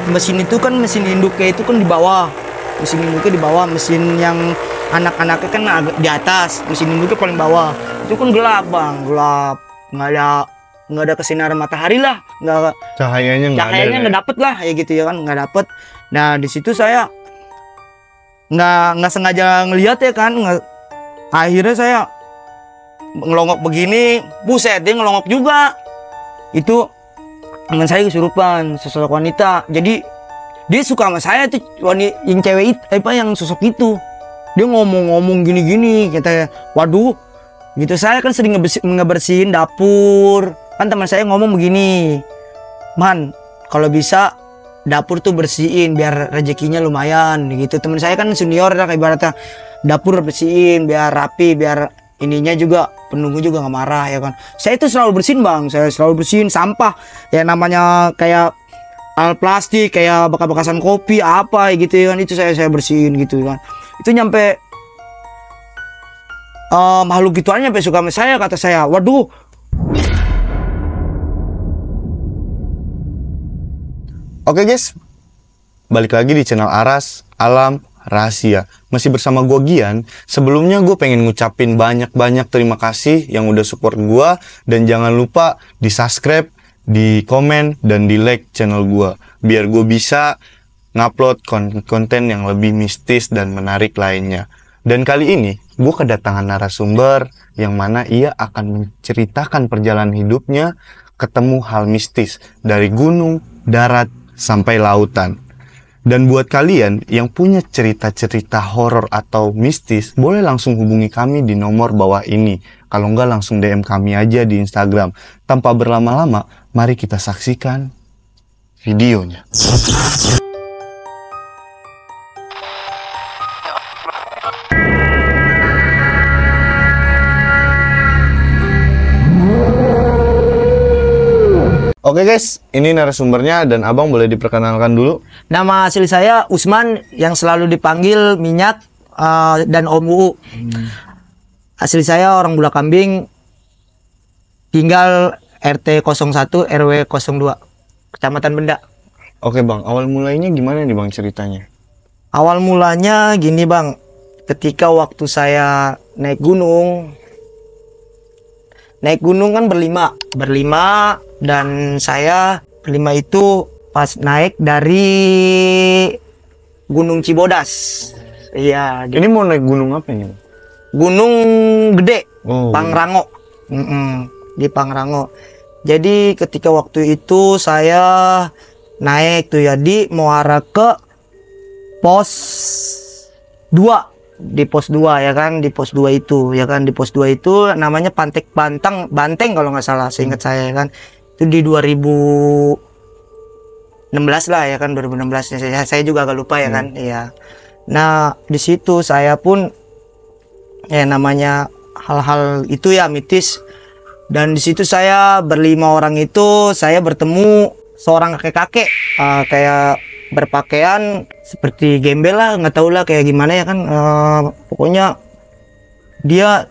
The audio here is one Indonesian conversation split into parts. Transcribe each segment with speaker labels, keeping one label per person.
Speaker 1: mesin itu kan mesin induknya itu kan di bawah. Mesin induknya di bawah, mesin yang anak-anaknya kan agak di atas, mesin induknya paling bawah. Itu kan gelap bang, gelap, nggak ada kesinar matahari lah,
Speaker 2: cahayanya
Speaker 1: nggak dapet lah ya gitu ya kan, nggak dapet. Nah di situ saya nggak sengaja ngelihat ya kan, akhirnya saya ngelongok begini, buset dia ngelongok juga. Itu teman saya kesurupan, sosok wanita. Jadi dia suka sama saya tuh, yang cewek itu, yang sosok itu. Dia ngomong-ngomong gini-gini, katanya, waduh, gitu. Saya kan sering ngebersihin dapur. Kan teman saya ngomong begini, man, kalau bisa dapur tuh bersihin biar rezekinya lumayan gitu. Teman saya kan senior lah, ibaratnya dapur bersihin biar rapi, biar ininya juga penunggu juga nggak marah ya kan. Saya itu selalu bersihin bang, saya selalu bersihin sampah ya, namanya kayak al plastik, kayak bekas-bekasan kopi apa gitu ya kan, itu saya bersihin gitu kan. Itu nyampe makhluk gituan nyampe suka sama saya, kata saya, waduh.
Speaker 2: Oke guys, balik lagi di channel Aras Alam Rahasia. Masih bersama gue Gian. Sebelumnya gue pengen ngucapin banyak-banyak terima kasih yang udah support gue. Dan jangan lupa di subscribe, di komen, dan di like channel gue. Biar gue bisa ngupload konten yang lebih mistis dan menarik lainnya. Dan kali ini gue kedatangan narasumber yang mana ia akan menceritakan perjalanan hidupnya, ketemu hal mistis dari gunung, darat, sampai lautan. Dan buat kalian yang punya cerita-cerita horor atau mistis, boleh langsung hubungi kami di nomor bawah ini. Kalau enggak langsung DM kami aja di Instagram. Tanpa berlama-lama, mari kita saksikan videonya. Oke guys, ini narasumbernya dan abang boleh diperkenalkan dulu.
Speaker 1: Nama asli saya Usman, yang selalu dipanggil Minyak dan Om Uu. Asli saya orang Bula Kambing, tinggal RT 01 RW 02, Kecamatan Benda.
Speaker 2: Oke bang, awal mulainya gimana nih bang ceritanya?
Speaker 1: Awal mulanya gini bang, ketika waktu saya naik gunung kan berlima, dan saya berlima itu pas naik dari Gunung Cibodas. Iya.
Speaker 2: Ini mau naik gunung apa nih?
Speaker 1: Gunung Gede, Pangrango. Di Pangrango. Jadi ketika waktu itu saya naik tuh ya di Muara ke pos 2. Di pos 2 ya kan, di pos 2 itu ya kan, di pos 2 itu namanya Banteng kalau nggak salah, seingat saya kan. Itu di 2016 lah ya kan, 2016 saya juga agak lupa ya kan. Iya. Nah di situ saya pun ya namanya hal-hal itu ya mitis, dan di situ saya berlima orang itu saya bertemu seorang kakek-kakek kayak berpakaian seperti gembel lah, nggak tahu lah kayak gimana ya kan. Pokoknya dia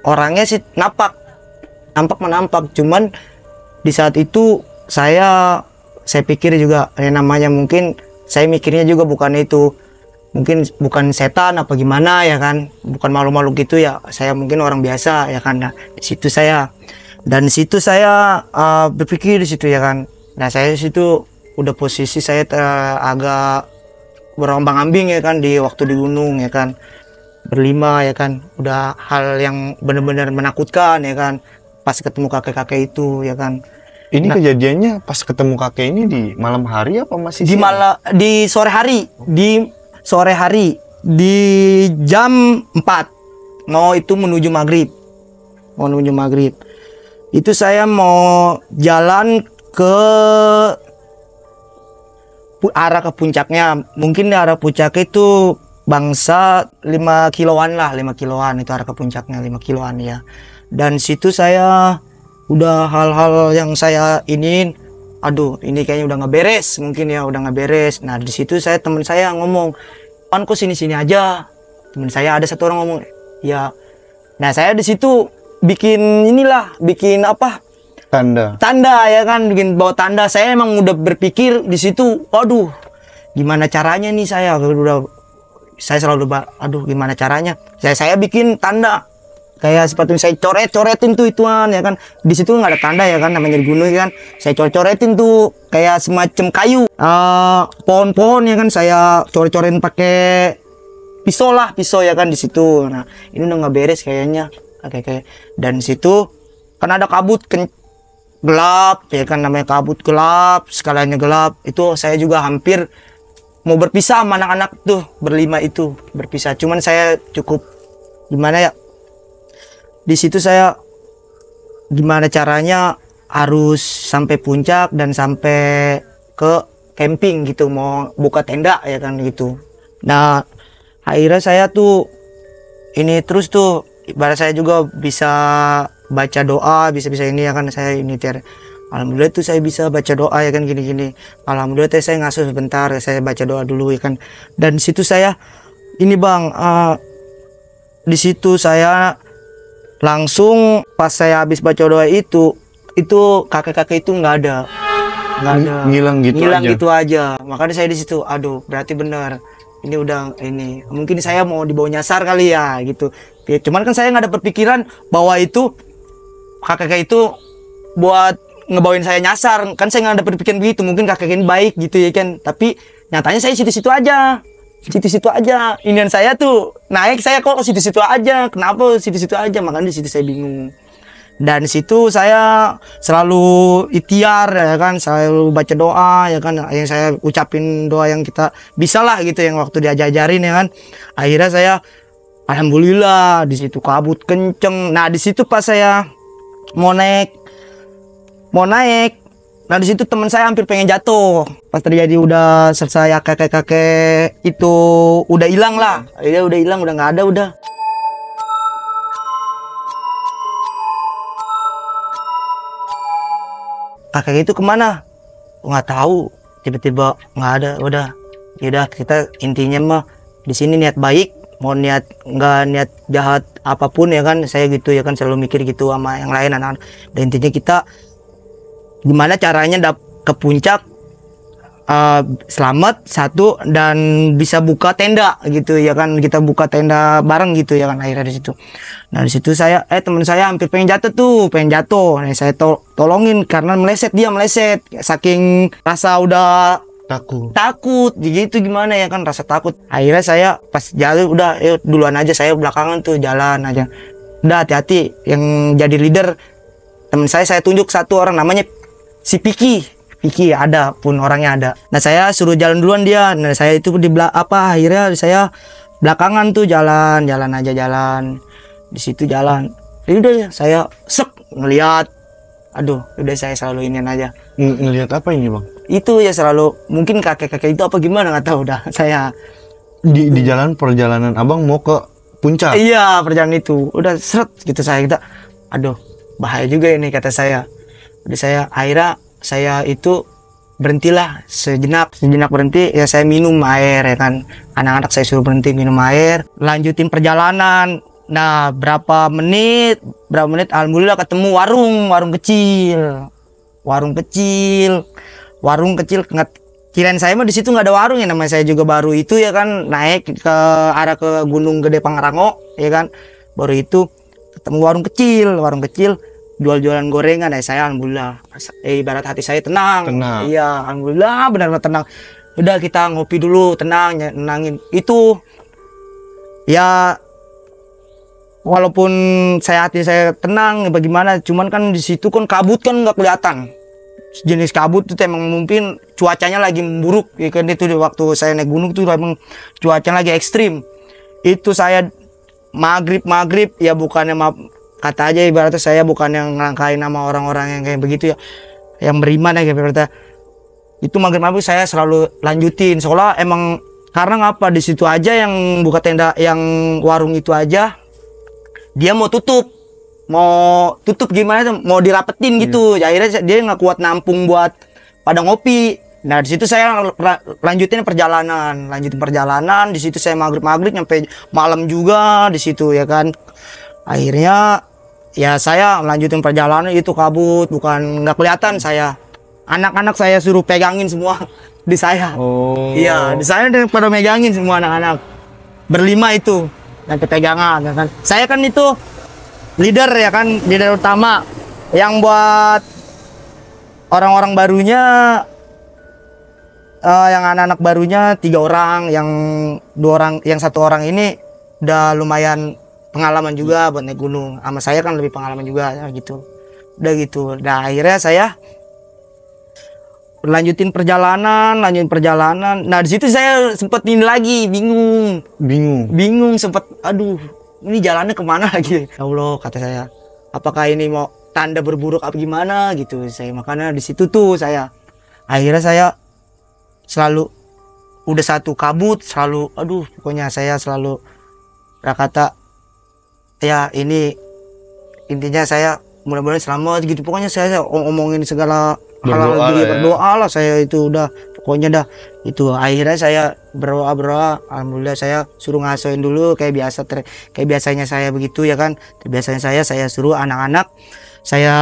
Speaker 1: orangnya sih nampak, cuman di saat itu saya pikir juga namanya, mungkin saya mikirnya juga bukan itu, mungkin bukan setan apa gimana ya kan, bukan makhluk-makhluk gitu ya, saya mungkin orang biasa ya kan. Nah di situ saya berpikir di situ ya kan. Nah saya di situ udah posisi saya agak berombang-ambing ya kan, di waktu di gunung ya kan, berlima ya kan, udah hal yang benar-benar menakutkan ya kan, pas ketemu kakek-kakek itu ya kan.
Speaker 2: Ini kejadiannya pas ketemu kakek ini di malam hari apa masih siang?
Speaker 1: Di sore hari, di jam 4 mau menuju maghrib. Itu saya mau jalan ke arah ke puncaknya, mungkin di arah puncak itu bangsa 5 kiloan itu arah ke puncaknya 5 kiloan ya. Dan situ saya udah hal-hal yang saya ingin, aduh ini kayaknya udah nggak beres, mungkin ya udah nggak beres. Nah di situ teman saya ngomong, pan kok sini aja. Teman saya ada satu orang ngomong ya. Nah saya di situ bikin tanda ya kan, bikin bawa tanda. Saya emang udah berpikir di situ, waduh, gimana caranya nih saya selalu aduh gimana caranya. Saya bikin tanda kayak seperti saya coretin tuh ituan ya kan. Di situ nggak ada tanda ya kan, namanya di gunung ya kan. Saya coretin tuh kayak semacam kayu, pohon-pohon ya kan, saya coret-coretin pakai pisau ya kan di situ. Nah, ini udah nggak beres kayaknya. Kayak dan situ kan ada kabut gelap ya kan, namanya kabut gelap, skalanya gelap. Itu saya juga hampir mau berpisah sama anak-anak tuh, berlima itu berpisah. Cuman saya cukup gimana ya, di situ saya gimana caranya harus sampai puncak dan sampai ke camping gitu, mau buka tenda ya kan gitu. Nah akhirnya saya tuh ini terus tuh, ibarat saya juga bisa baca doa, bisa ini ya kan. Saya ini alhamdulillah tuh saya bisa baca doa ya kan, gini alhamdulillah saya ngasuh sebentar, saya baca doa dulu ya kan. Dan di situ saya ini bang, di situ saya langsung pas saya habis baca doa itu kakek-kakek itu nggak ada,
Speaker 2: ngilang
Speaker 1: gitu aja. Makanya saya di situ, aduh berarti benar ini udah ini, mungkin saya mau dibawa nyasar kali ya gitu ya. Cuman kan saya nggak ada berpikiran bahwa itu kakek itu buat ngebawain saya nyasar kan. Saya nggak ada berpikiran begitu, mungkin kakek ini baik gitu ya kan. Tapi nyatanya saya situ-situ aja. Inian saya tuh naik, saya kok ke situ-situ aja, kenapa situ-situ aja. Makanya di situ saya bingung. Dan situ saya selalu ikhtiar ya kan, selalu baca doa ya kan, yang saya ucapin doa yang kita bisa lah gitu, yang waktu diajarin ya kan. Akhirnya saya alhamdulillah di situ kabut kenceng. Nah di situ pas saya mau naik, nah di situ teman saya hampir pengen jatuh. Pas terjadi udah selesai, kakek itu udah hilang lah, dia udah hilang, udah nggak ada udah. Kakek itu kemana? Nggak tahu. Tiba-tiba nggak ada. Udah, yaudah kita intinya mah di sini niat baik, mau nggak niat jahat apapun ya kan. Saya gitu ya kan, selalu mikir gitu sama yang lain anak-anak. Dan intinya kita gimana caranya ke puncak selamat satu, dan bisa buka tenda gitu ya kan. Kita buka tenda bareng gitu ya kan akhirnya di situ. Nah di situ saya teman saya hampir pengen jatuh. Nah saya tolongin karena dia meleset saking rasa udah takut gitu, gimana ya kan, rasa takut. Akhirnya saya pas jalan udah duluan aja, saya belakangan tuh jalan aja. Udah hati-hati, yang jadi leader teman saya tunjuk satu orang namanya si Piki ada, pun orangnya ada. Nah saya suruh jalan duluan dia. Nah saya itu akhirnya saya belakangan tuh jalan di situ jalan. Jadi udah saya ngelihat, aduh udah saya selalu inian aja.
Speaker 2: Ngelihat apa ini bang?
Speaker 1: Itu ya selalu, mungkin kakek itu apa gimana nggak tahu dah. Saya
Speaker 2: di perjalanan abang mau ke puncak.
Speaker 1: Iya perjalanan itu udah gitu kita, aduh bahaya juga ini kata saya. Udah akhirnya saya itu berhentilah sejenak berhenti ya, saya minum air ya kan. Anak-anak saya suruh berhenti minum air, lanjutin perjalanan. Nah berapa menit alhamdulillah ketemu warung kecil. Kirain saya mah di situ nggak ada warung ya, namanya saya juga baru itu ya kan, naik ke arah ke Gunung Gede Pangrango ya kan. Baru itu ketemu warung kecil jual-jualan gorengan. Saya alhamdulillah, ibarat hati saya tenang. Iya alhamdulillah benar-benar tenang. Udah kita ngopi dulu, nenangin itu ya. Walaupun hati saya tenang bagaimana, cuman kan di situ kan kabut kan nggak kelihatan. Jenis kabut itu emang mungkin cuacanya lagi buruk ya kan. Itu waktu saya naik gunung tuh emang cuacanya lagi ekstrim. Itu saya maghrib ya, bukannya kata aja ibaratnya saya bukan yang ngelangkain sama orang-orang yang kayak begitu ya, yang beriman ya ibaratnya. Itu maghrib saya selalu lanjutin, soalnya emang karena ngapa di situ aja yang buka tenda, yang warung itu aja dia mau tutup gimana tuh, mau dirapetin gitu. Akhirnya dia nggak kuat nampung buat pada ngopi. Nah di situ saya lanjutin perjalanan. Di situ saya maghrib nyampe malam juga di situ ya kan. Akhirnya ya saya melanjutin perjalanan itu kabut, bukan nggak kelihatan saya. Anak-anak saya suruh pegangin semua di saya.
Speaker 2: Oh.
Speaker 1: Iya, di saya pada megangin semua anak-anak. Berlima itu dan pegangan ya kan. Saya kan itu leader ya kan, leader utama yang buat orang-orang barunya, yang anak-anak barunya 3 orang, yang 2 orang, yang 1 orang ini udah lumayan pengalaman juga buat naik gunung. Sama saya kan lebih pengalaman juga ya, gitu. Udah gitu. Nah akhirnya saya lanjutin perjalanan. Nah di situ saya sempet ini lagi bingung sempet, aduh ini jalannya kemana lagi? Ya Allah, kata saya, apakah ini mau tanda berburuk apa gimana gitu. Saya makanya di situ tuh saya akhirnya saya selalu udah satu kabut, selalu aduh pokoknya saya selalu berkata ya ini intinya saya mudah-mudahan selamat gitu. Pokoknya saya omongin segala hal berdoa lah saya itu udah pokoknya dah itu. Akhirnya saya berdoa, alhamdulillah saya suruh ngasoin dulu kayak biasanya saya begitu ya kan. Biasanya saya suruh anak-anak, saya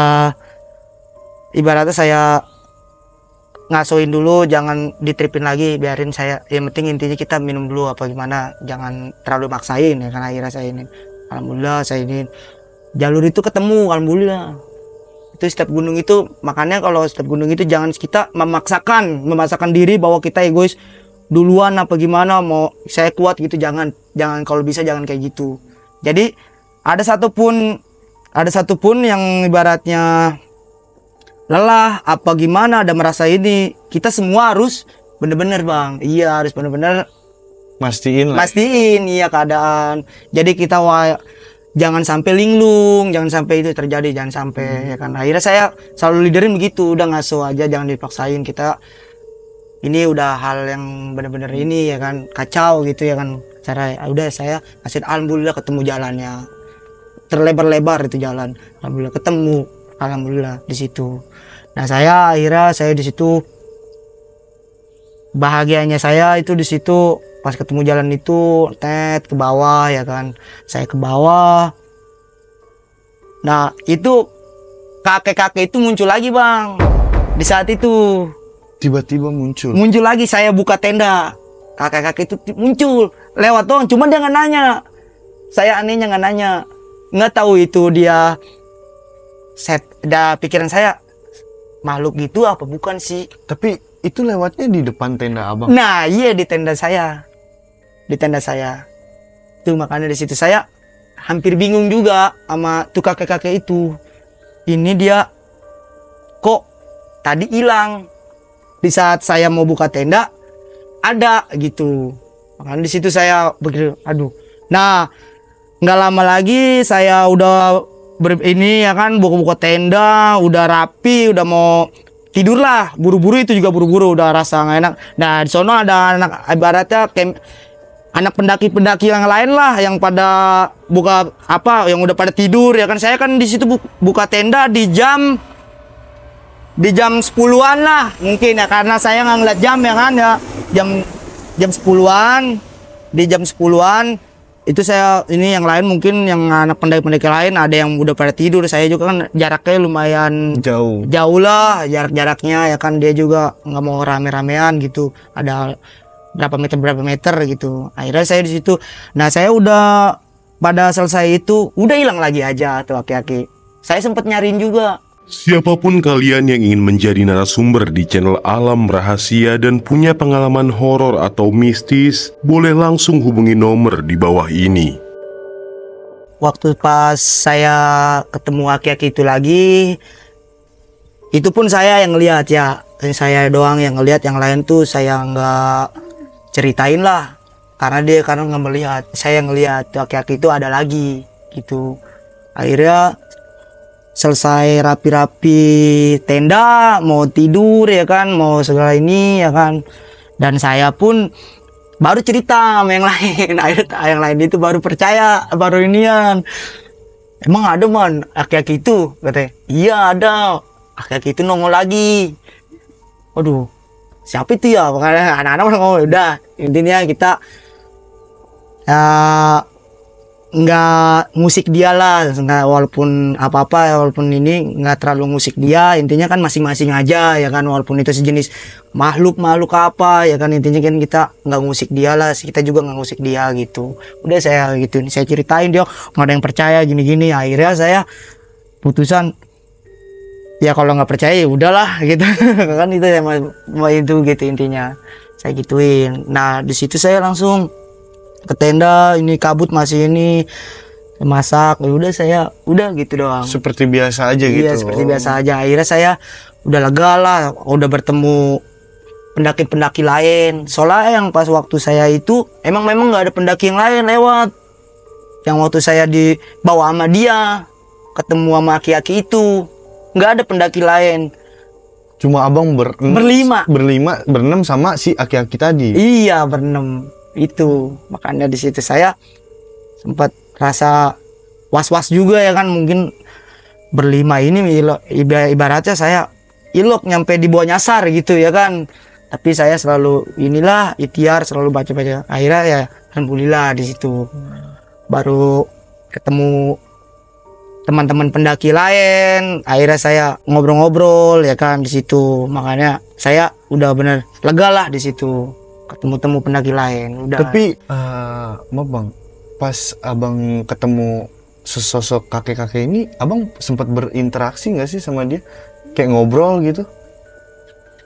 Speaker 1: ibaratnya saya ngasoin dulu, jangan ditripin lagi, biarin saya, yang penting intinya kita minum dulu apa gimana, jangan terlalu maksain ya kan. Akhirnya saya ini alhamdulillah saya ini jalur itu ketemu, alhamdulillah. Itu setiap gunung itu, makanya kalau setiap gunung itu jangan kita memaksakan diri bahwa kita egois duluan apa gimana, mau saya kuat gitu, jangan kalau bisa jangan kayak gitu. Jadi ada satu pun yang ibaratnya lelah apa gimana, ada merasa ini, kita semua harus bener-bener bang, iya harus bener-bener mastiin iya keadaan. Jadi kita jangan sampai linglung, jangan sampai itu terjadi, jangan sampai ya kan. Akhirnya saya selalu leaderin begitu, udah ngaso aja, jangan dipaksain. Kita ini udah hal yang bener-bener ini ya kan, kacau gitu ya kan cara. Udah saya kasih, alhamdulillah ketemu jalannya, terlebar-lebar itu jalan, alhamdulillah ketemu, alhamdulillah di situ. Nah saya akhirnya saya di situ bahagianya saya itu di situ pas ketemu jalan itu, ke bawah ya kan, saya ke bawah. Nah itu kakek-kakek itu muncul lagi bang di saat itu,
Speaker 2: tiba-tiba muncul
Speaker 1: lagi. Saya buka tenda, kakek-kakek itu muncul lewat dong, cuman dia nggak nanya. Saya anehnya nggak nanya, nggak tahu itu dia pikiran saya makhluk gitu apa bukan sih.
Speaker 2: Tapi itu lewatnya di depan tenda abang.
Speaker 1: Nah iya di tenda saya itu. Makanya di situ saya hampir bingung juga sama tuh kakek-kakek itu. Ini dia kok tadi hilang di saat saya mau buka tenda, ada gitu. Makanya di situ saya begitu, aduh. Nah nggak lama lagi saya udah ini ya kan, buka tenda, udah rapi, udah mau tidur lah, buru-buru itu juga buru-buru, udah rasa nggak enak. Nah di sono ada anak ibaratnya anak pendaki-pendaki yang lain lah, yang pada buka apa, yang udah pada tidur ya kan. Saya kan di situ buka tenda di jam 10-an lah mungkin ya, karena saya nggak ngeliat jam ya kan ya, jam 10-an. Di jam 10-an itu saya ini, yang lain mungkin yang anak pendaki-pendaki lain ada yang udah pada tidur. Saya juga kan jaraknya lumayan jauh lah jaraknya ya kan. Dia juga nggak mau rame-ramean gitu, ada berapa meter gitu. Akhirnya saya di situ. Nah saya udah pada selesai itu udah hilang lagi aja tuh aki-aki. Saya sempet nyariin juga.
Speaker 3: Siapapun kalian yang ingin menjadi narasumber di channel Alam Rahasia dan punya pengalaman horor atau mistis, boleh langsung hubungi nomor di bawah ini.
Speaker 1: Waktu pas saya ketemu aki-aki itu lagi, itu pun saya yang ngelihat ya, saya doang yang ngelihat, yang lain tuh saya nggak ceritain lah, karena nggak melihat. Saya ngelihat tuh aki-aki itu ada lagi gitu. Akhirnya selesai rapi-rapi tenda, mau tidur ya kan, mau segala ini ya kan. Dan saya pun baru cerita sama yang lain. Akhirnya yang lain itu baru percaya, baru inian. Emang ada man aki-aki itu? Katanya, iya ada. Aki-aki itu nongol lagi. Waduh, siapa itu ya? Makanya anak-anak ngomong, udah intinya kita ya nggak musik dia lah, nggak, walaupun apa-apa, walaupun ini nggak terlalu musik dia, intinya kan masing-masing aja ya kan, walaupun itu sejenis makhluk apa ya kan, intinya kan kita nggak musik dia lah, kita juga nggak musik dia gitu. Udah saya gitu, saya ceritain, dia nggak ada yang percaya gini-gini. Akhirnya saya putusan, ya kalau nggak percaya ya udahlah gitu kan, itu ya mau itu gitu intinya, saya gituin. Nah di situ saya langsung ke tenda, ini kabut masih ini masak, ya udah saya udah gitu doang,
Speaker 2: Seperti biasa aja gitu.
Speaker 1: iya seperti biasa aja. Akhirnya saya udah lega lah, udah bertemu pendaki-pendaki lain. Soalnya yang pas waktu saya itu memang nggak ada pendaki yang lain lewat, yang waktu saya dibawa sama dia ketemu sama aki-aki itu nggak ada pendaki lain.
Speaker 2: Cuma abang berlima berenam sama si aki-aki tadi.
Speaker 1: Iya berenam itu, makanya di situ saya sempat rasa was-was juga ya kan, mungkin berlima ini ibaratnya saya ilok nyampe di bawah nyasar gitu ya kan. Tapi saya selalu inilah ikhtiar, selalu baca-baca. Akhirnya ya alhamdulillah di situ baru ketemu teman-teman pendaki lain. Akhirnya saya ngobrol-ngobrol ya kan di situ. Makanya saya udah bener lega lah di situ, ketemu-temu pendaki lain. Udah.
Speaker 2: Tapi maaf bang, pas abang ketemu sesosok kakek-kakek ini, abang sempat berinteraksi nggak sih sama dia, kayak ngobrol gitu?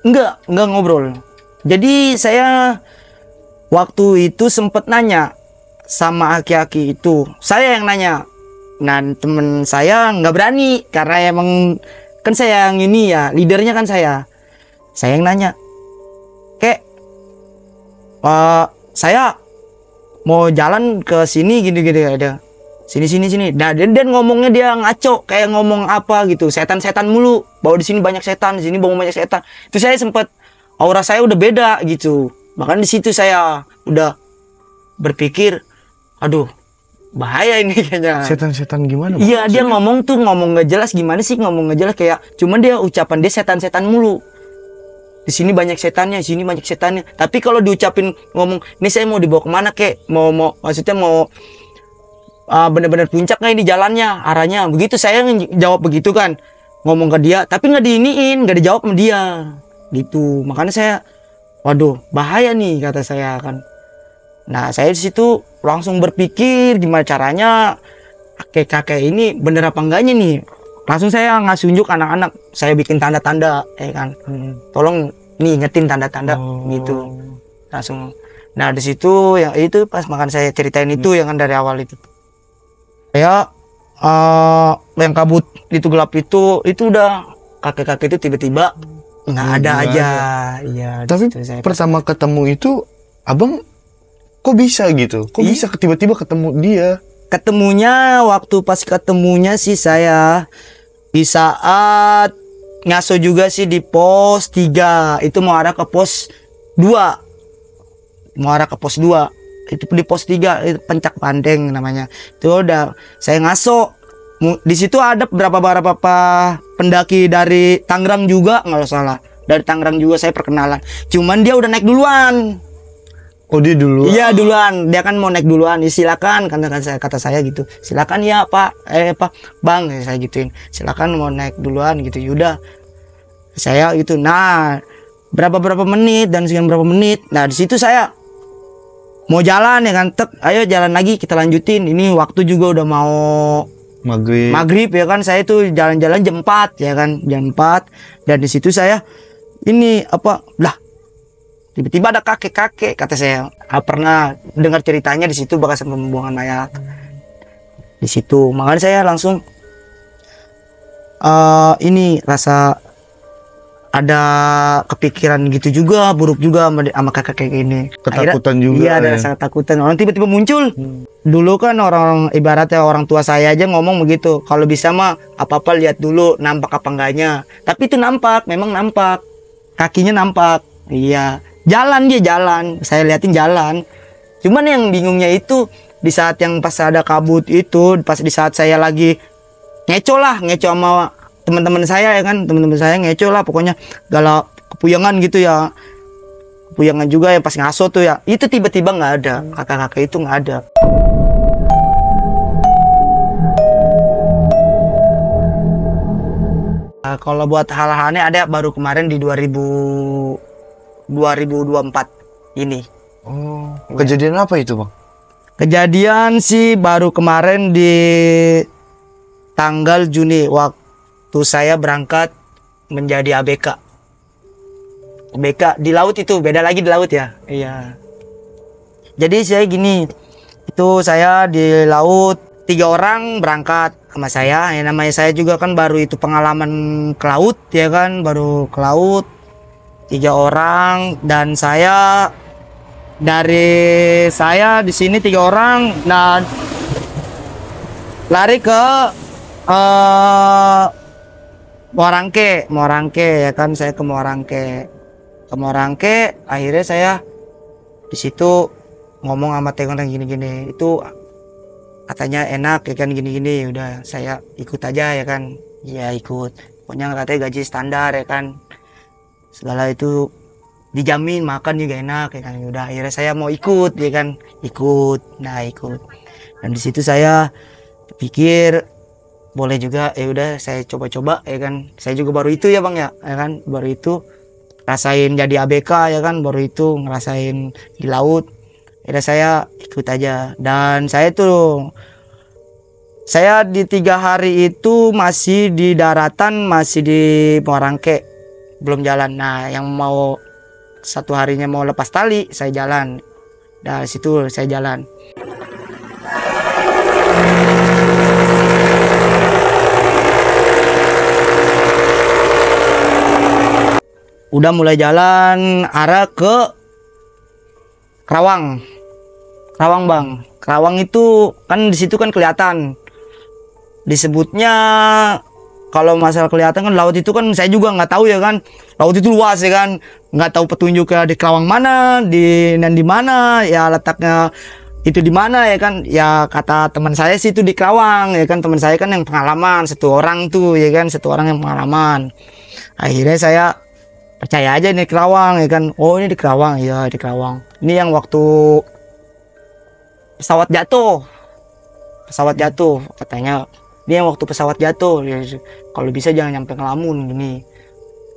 Speaker 1: Enggak ngobrol. Jadi saya waktu itu sempat nanya sama aki-aki itu, saya yang nanya. Nah temen saya nggak berani karena emang kan saya yang ini ya, leadernya kan saya yang nanya, kayak saya mau jalan ke sini gini-gini ada sini. Nah dan ngomongnya dia ngaco, kayak ngomong apa gitu, setan mulu, bahwa di sini banyak setan, di sini banyak setan. Itu saya sempat, aura saya udah beda gitu. Bahkan di situ saya udah berpikir, aduh bahaya ini kayaknya.
Speaker 2: Setan gimana?
Speaker 1: Iya dia ngomong nggak jelas, gimana sih ngomong nggak jelas, kayak cuman dia ucapan dia setan mulu. Di sini banyak setannya, di sini banyak setannya. Tapi kalau diucapin ngomong, ini saya mau dibawa kemana kek? Mau maksudnya mau benar-benar puncak nggak ini jalannya, arahnya? Begitu saya jawab begitu kan, ngomong ke dia, tapi nggak diiniin, nggak dijawab sama dia, gitu. Makanya saya, waduh bahaya nih kata saya kan. Nah saya di situ langsung berpikir gimana caranya kakek ini bener apa enggaknya nih. Langsung saya ngasih unjuk anak-anak, saya bikin tanda-tanda ya kan, tolong nih ingetin tanda-tanda gitu langsung. Nah di situ yang itu pas makan saya ceritain itu yang kan dari awal itu, saya yang kabut itu gelap itu udah kakek-kakek itu tiba-tiba nggak ada aja. Iya.
Speaker 2: Tapi
Speaker 1: saya
Speaker 2: pertama ketemu itu abang kok bisa gitu? Kok bisa tiba-tiba ketemu dia?
Speaker 1: Ketemunya waktu pas ketemunya sih saya di saat ngaso juga sih di pos 3, itu mau arah ke pos 2. Itu di pos 3 itu Pencak Pandeng namanya. Itu udah saya ngaso. Di situ ada beberapa pendaki dari Tangerang juga nggak salah. Dari Tangerang juga saya perkenalan. Cuman dia udah naik duluan.
Speaker 2: Oh dia duluan?
Speaker 1: Iya duluan, dia kan mau naik duluan. Ya, silakan, kata saya gitu. Silakan ya Pak, Bang, saya gituin. Silakan mau naik duluan gitu. Yaudah, saya gitu. Nah, berapa menit dan sekian berapa menit. Nah di situ saya mau jalan ya kan, ayo jalan lagi kita lanjutin. Ini waktu juga udah mau maghrib ya kan. Saya itu jalan-jalan jam 4 ya kan, jam 4. Dan di situ saya ini tiba-tiba ada kakek kata saya. Pernah dengar ceritanya di situ bekas pembuangan mayat di situ. Makanya saya langsung ini rasa ada kepikiran gitu juga, buruk juga sama kakek ini.
Speaker 2: Ketakutan juga.
Speaker 1: Iya ada rasa ketakutan. Orang tiba-tiba muncul. Dulu kan orang ibaratnya orang tua saya aja ngomong begitu, kalau bisa mah apa-apa lihat dulu nampak apa enggaknya. Tapi itu nampak, memang nampak, kakinya nampak. Iya, jalan, saya liatin jalan. Cuman yang bingungnya itu di saat yang pas ada kabut itu, pas di saat saya lagi ngeco sama teman-teman saya ya kan, teman-teman saya ngeco lah pokoknya, galau kepuyangan gitu ya, kepuyangan juga yang pas ngaso tuh ya, itu tiba-tiba nggak ada, kakak-kakak itu nggak ada. kalau buat hal-hal aneh ada baru kemarin di 2024 ini.
Speaker 2: Oh, kejadian apa itu, Bang?
Speaker 1: Kejadian sih baru kemarin di tanggal Juni waktu saya berangkat menjadi ABK. ABK di laut itu beda lagi di laut ya. Iya. Jadi saya gini, itu saya di laut 3 orang berangkat sama saya. Ya, namanya saya juga kan baru itu pengalaman ke laut ya kan, baru ke laut 3 orang dan saya di sini 3 orang. Nah, lari ke Moarangke ya kan, saya ke Moarangke. Akhirnya saya di situ ngomong sama teman gini-gini, itu katanya enak ya kan, gini-gini. Udah saya ikut aja ya kan, ya ikut. Pokoknya katanya gaji standar ya kan, segala itu dijamin, makan juga enak ya kan. Udah akhirnya saya mau ikut ya kan, ikut. Dan di situ saya pikir boleh juga, ya udah saya coba-coba ya kan. Saya juga baru itu ya Bang ya kan, baru itu rasain jadi ABK ya kan, baru itu ngerasain di laut. Ya saya ikut aja. Dan saya di 3 hari itu masih di daratan, masih di Moarangke, belum jalan. Nah, yang mau 1 harinya mau lepas tali, saya jalan. Dari situ saya jalan. Udah mulai jalan arah ke Kerawang Bang. Kerawang itu kan di situ kan kelihatan. Disebutnya kalau masalah kelihatan kan, laut itu kan saya juga nggak tahu ya kan. Laut itu luas ya kan. Nggak tahu petunjuknya di Kerawang mana, di mana ya letaknya itu di mana ya kan. Ya kata teman saya sih itu di Kerawang ya kan. Teman saya kan yang pengalaman, 1 orang tuh ya kan, 1 orang yang pengalaman. Akhirnya saya percaya aja nih Kerawang ya kan. Oh ini di Kerawang, ya di Kerawang. Ini yang waktu pesawat jatuh katanya. Ini yang waktu pesawat jatuh ya, kalau bisa jangan nyampe Ngelamun gini.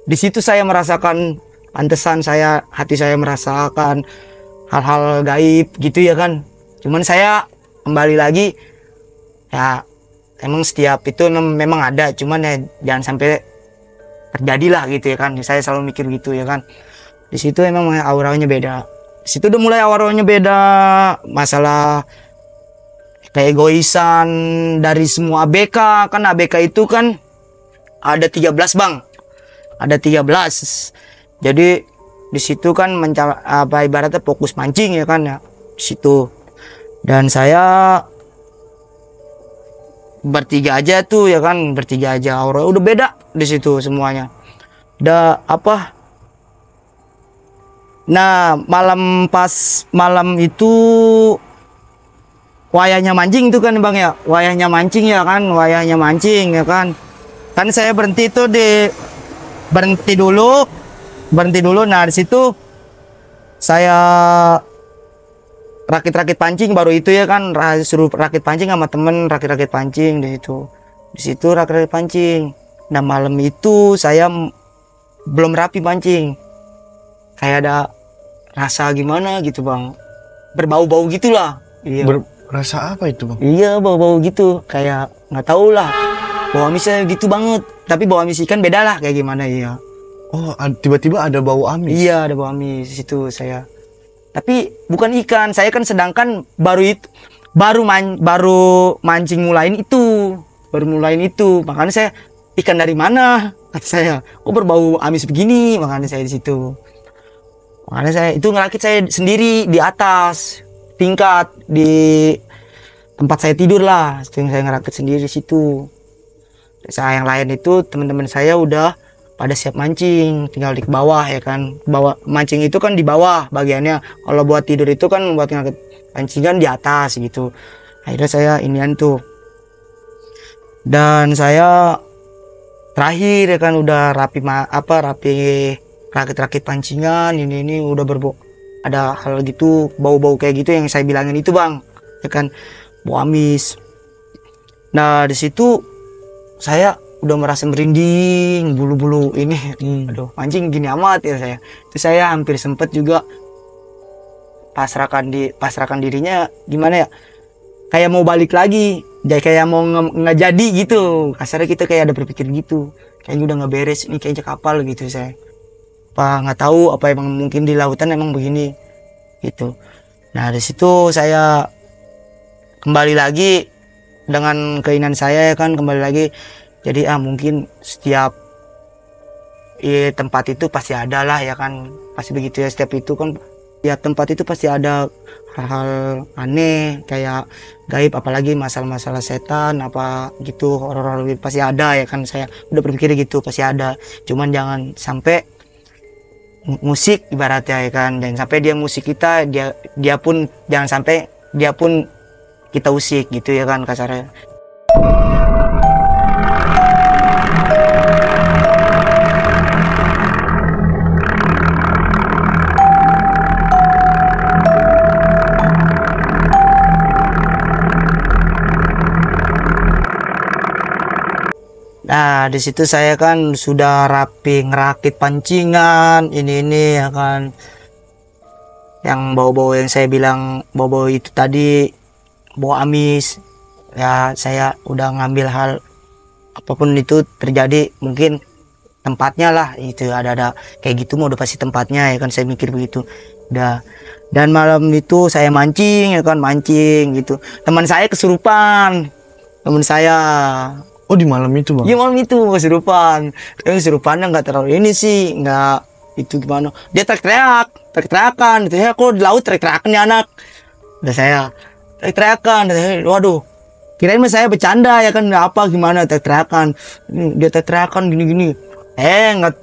Speaker 1: Di situ saya merasakan, pantesan hati saya merasakan hal-hal gaib gitu ya kan. Cuman saya kembali lagi ya, emang setiap itu memang ada, cuman ya jangan sampai terjadilah gitu ya kan. Saya selalu mikir gitu ya kan. Di situ emang auranya beda. Di situ udah mulai auranya beda, masalah keegoisan dari semua ABK. Kan ABK itu kan ada 13 Bang, ada 13. Jadi di situ kan ibaratnya fokus mancing ya kan ya di situ. Dan saya bertiga aja tuh ya kan, bertiga aja, aura udah beda di situ semuanya. Udah apa? Nah, pas malam itu wayahnya mancing tuh kan Bang ya, wayahnya mancing ya kan, kan saya berhenti dulu. Nah di situ saya rakit pancing baru itu ya kan, suruh rakit pancing sama temen, rakit pancing di situ rakit pancing. Nah malam itu saya belum rapi pancing, kayak ada rasa gimana gitu Bang, berbau-bau gitulah. Iya.
Speaker 2: Rasa apa itu Bang?
Speaker 1: Iya, bau-bau gitu, kayak nggak tahu lah, bau amisnya gitu banget. Tapi bau amis ikan beda lah kayak gimana ya.
Speaker 2: Oh, tiba-tiba ada bau amis.
Speaker 1: Iya, ada bau amis di situ saya. Tapi bukan ikan, saya kan sedangkan baru mancing mulain itu. Makanya saya, ikan dari mana? Kata saya, kok berbau amis begini? Makanya saya di situ. Makanya saya itu ngerakit saya sendiri di atas tingkat, di tempat saya tidur lah. Saya ngerakit sendiri di situ. Saya yang lain itu teman-teman saya udah pada siap mancing, tinggal di bawah ya kan. Bawah mancing itu kan di bawah bagiannya. Kalau buat tidur itu kan buat ngerakit pancingan di atas gitu. Akhirnya saya inian tuh. Dan saya terakhir ya kan udah rapi rakit pancingan, ini udah ada hal gitu, bau-bau kayak gitu yang saya bilangin itu Bang ya kan, bau amis. Nah di situ saya udah merasa merinding, bulu-bulu ini. Aduh, mancing gini amat ya saya. Itu saya hampir sempet juga pasrahkan dirinya, gimana ya? Kayak mau balik lagi, kayak mau nggak jadi gitu. Kasarnya kita kayak ada berpikir gitu. Kayaknya udah nggak beres, ini kayaknya kapal gitu saya. Apa nggak tahu apa emang mungkin di lautan emang begini gitu. Nah dari situ saya kembali lagi dengan keinginan saya ya kan, kembali lagi. Jadi mungkin setiap tempat itu pasti ada lah ya kan, pasti begitu ya. Setiap itu kan tiap tempat itu pasti ada hal-hal aneh kayak gaib, apalagi masalah-masalah setan apa gitu, horor pasti ada ya kan. Saya udah berpikir gitu, pasti ada. Cuman jangan sampai musik ibaratnya ya kan, jangan sampai dia musik kita, dia pun jangan sampai dia pun kita usik gitu ya kan kasarnya. Nah, di situ saya kan sudah rapi ngerakit pancingan, ini ya kan. Yang bau-bau yang saya bilang, bau-bau itu tadi, bau amis. Ya, saya udah ngambil hal apapun itu terjadi, mungkin tempatnya lah itu ada kayak gitu mau udah pasti tempatnya ya kan, saya mikir begitu. Udah. Dan malam itu saya mancing ya kan, mancing gitu. Teman saya kesurupan. Teman saya.
Speaker 2: Oh di malam itu bang?
Speaker 1: Iya malam itu kesurupan. Kesurupannya nggak terlalu ini sih, nggak itu gimana. Dia teriak-teriakan. Gitu ya, kok di laut teriak-teriakan nih anak. Udah saya teriak-teriakan. Waduh, kirain mas saya bercanda ya kan, apa gimana teriak-teriakan. Dia teriak-teriakan gini-gini. Nggak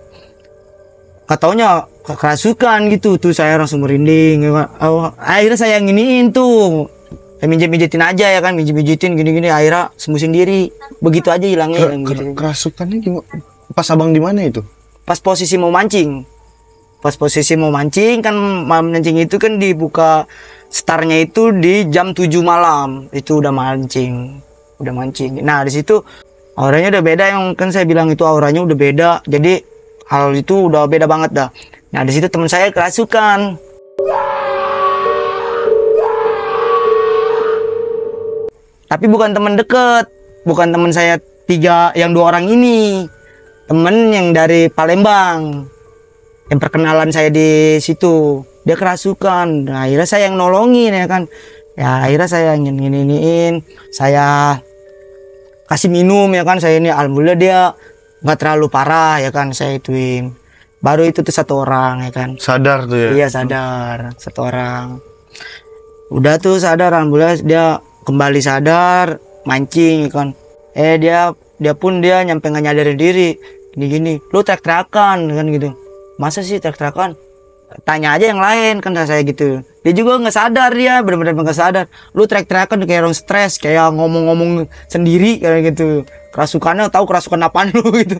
Speaker 1: taunya kerasukan gitu. Tuh saya langsung merinding. Akhirnya saya nginiin tuh. Minjem-minjetin aja ya kan, minjem-minjetin gini-gini, akhirnya sembuh sendiri. Begitu aja hilangnya. Gitu.
Speaker 2: Kerasukannya gimana? Pas abang di mana itu?
Speaker 1: Pas posisi mau mancing. Pas posisi mau mancing kan, mancing itu kan dibuka startnya itu di jam 7 malam. Itu udah mancing. Nah, di situ auranya udah beda, yang kan saya bilang itu auranya udah beda. Jadi hal itu udah beda banget dah. Nah, di situ teman saya kerasukan. Tapi bukan teman deket, bukan teman saya yang 2 orang ini, temen yang dari Palembang, yang perkenalan saya di situ, dia kerasukan. Nah, akhirnya saya yang nolongin ya kan, ya akhirnya saya nginiin, saya kasih minum ya kan, saya ini alhamdulillah dia nggak terlalu parah ya kan, saya ituin. Baru itu tuh 1 orang ya kan.
Speaker 2: Sadar tuh ya?
Speaker 1: Iya sadar, 1 orang. Udah tuh sadar, alhamdulillah dia kembali sadar, mancing kan. Dia pun nyampe nggak nyadarin diri, gini lu teriak-teriakan kan gitu. Masa sih teriak-teriakan, tanya aja yang lain kan saya gitu. Dia juga nggak sadar, dia benar-benar nggak sadar. Lu teriak-teriakan kayak orang stres, kayak ngomong-ngomong sendiri kayak gitu. Kerasukannya tahu kerasukan apaan lu gitu.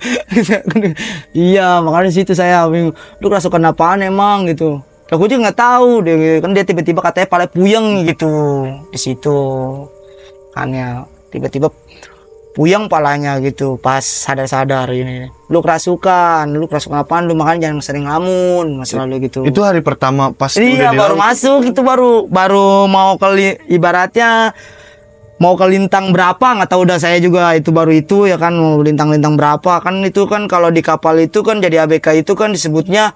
Speaker 1: Iya, makanya situ saya bingung, lu kerasukan apaan emang gitu. Aku juga nggak tahu dia tiba-tiba katanya paling puyeng gitu di situ kan ya, tiba-tiba puyeng palanya gitu pas sadar ini. Lu kerasukan apaan lu, makanya jangan sering ngelamun selalu gitu.
Speaker 2: Itu hari pertama pas
Speaker 1: iya,
Speaker 2: udah
Speaker 1: baru masuk itu, baru mau ibaratnya mau ke lintang berapa nggak tahu, udah saya juga itu baru itu ya kan, mau lintang berapa kan. Itu kan kalau di kapal itu kan jadi ABK itu kan disebutnya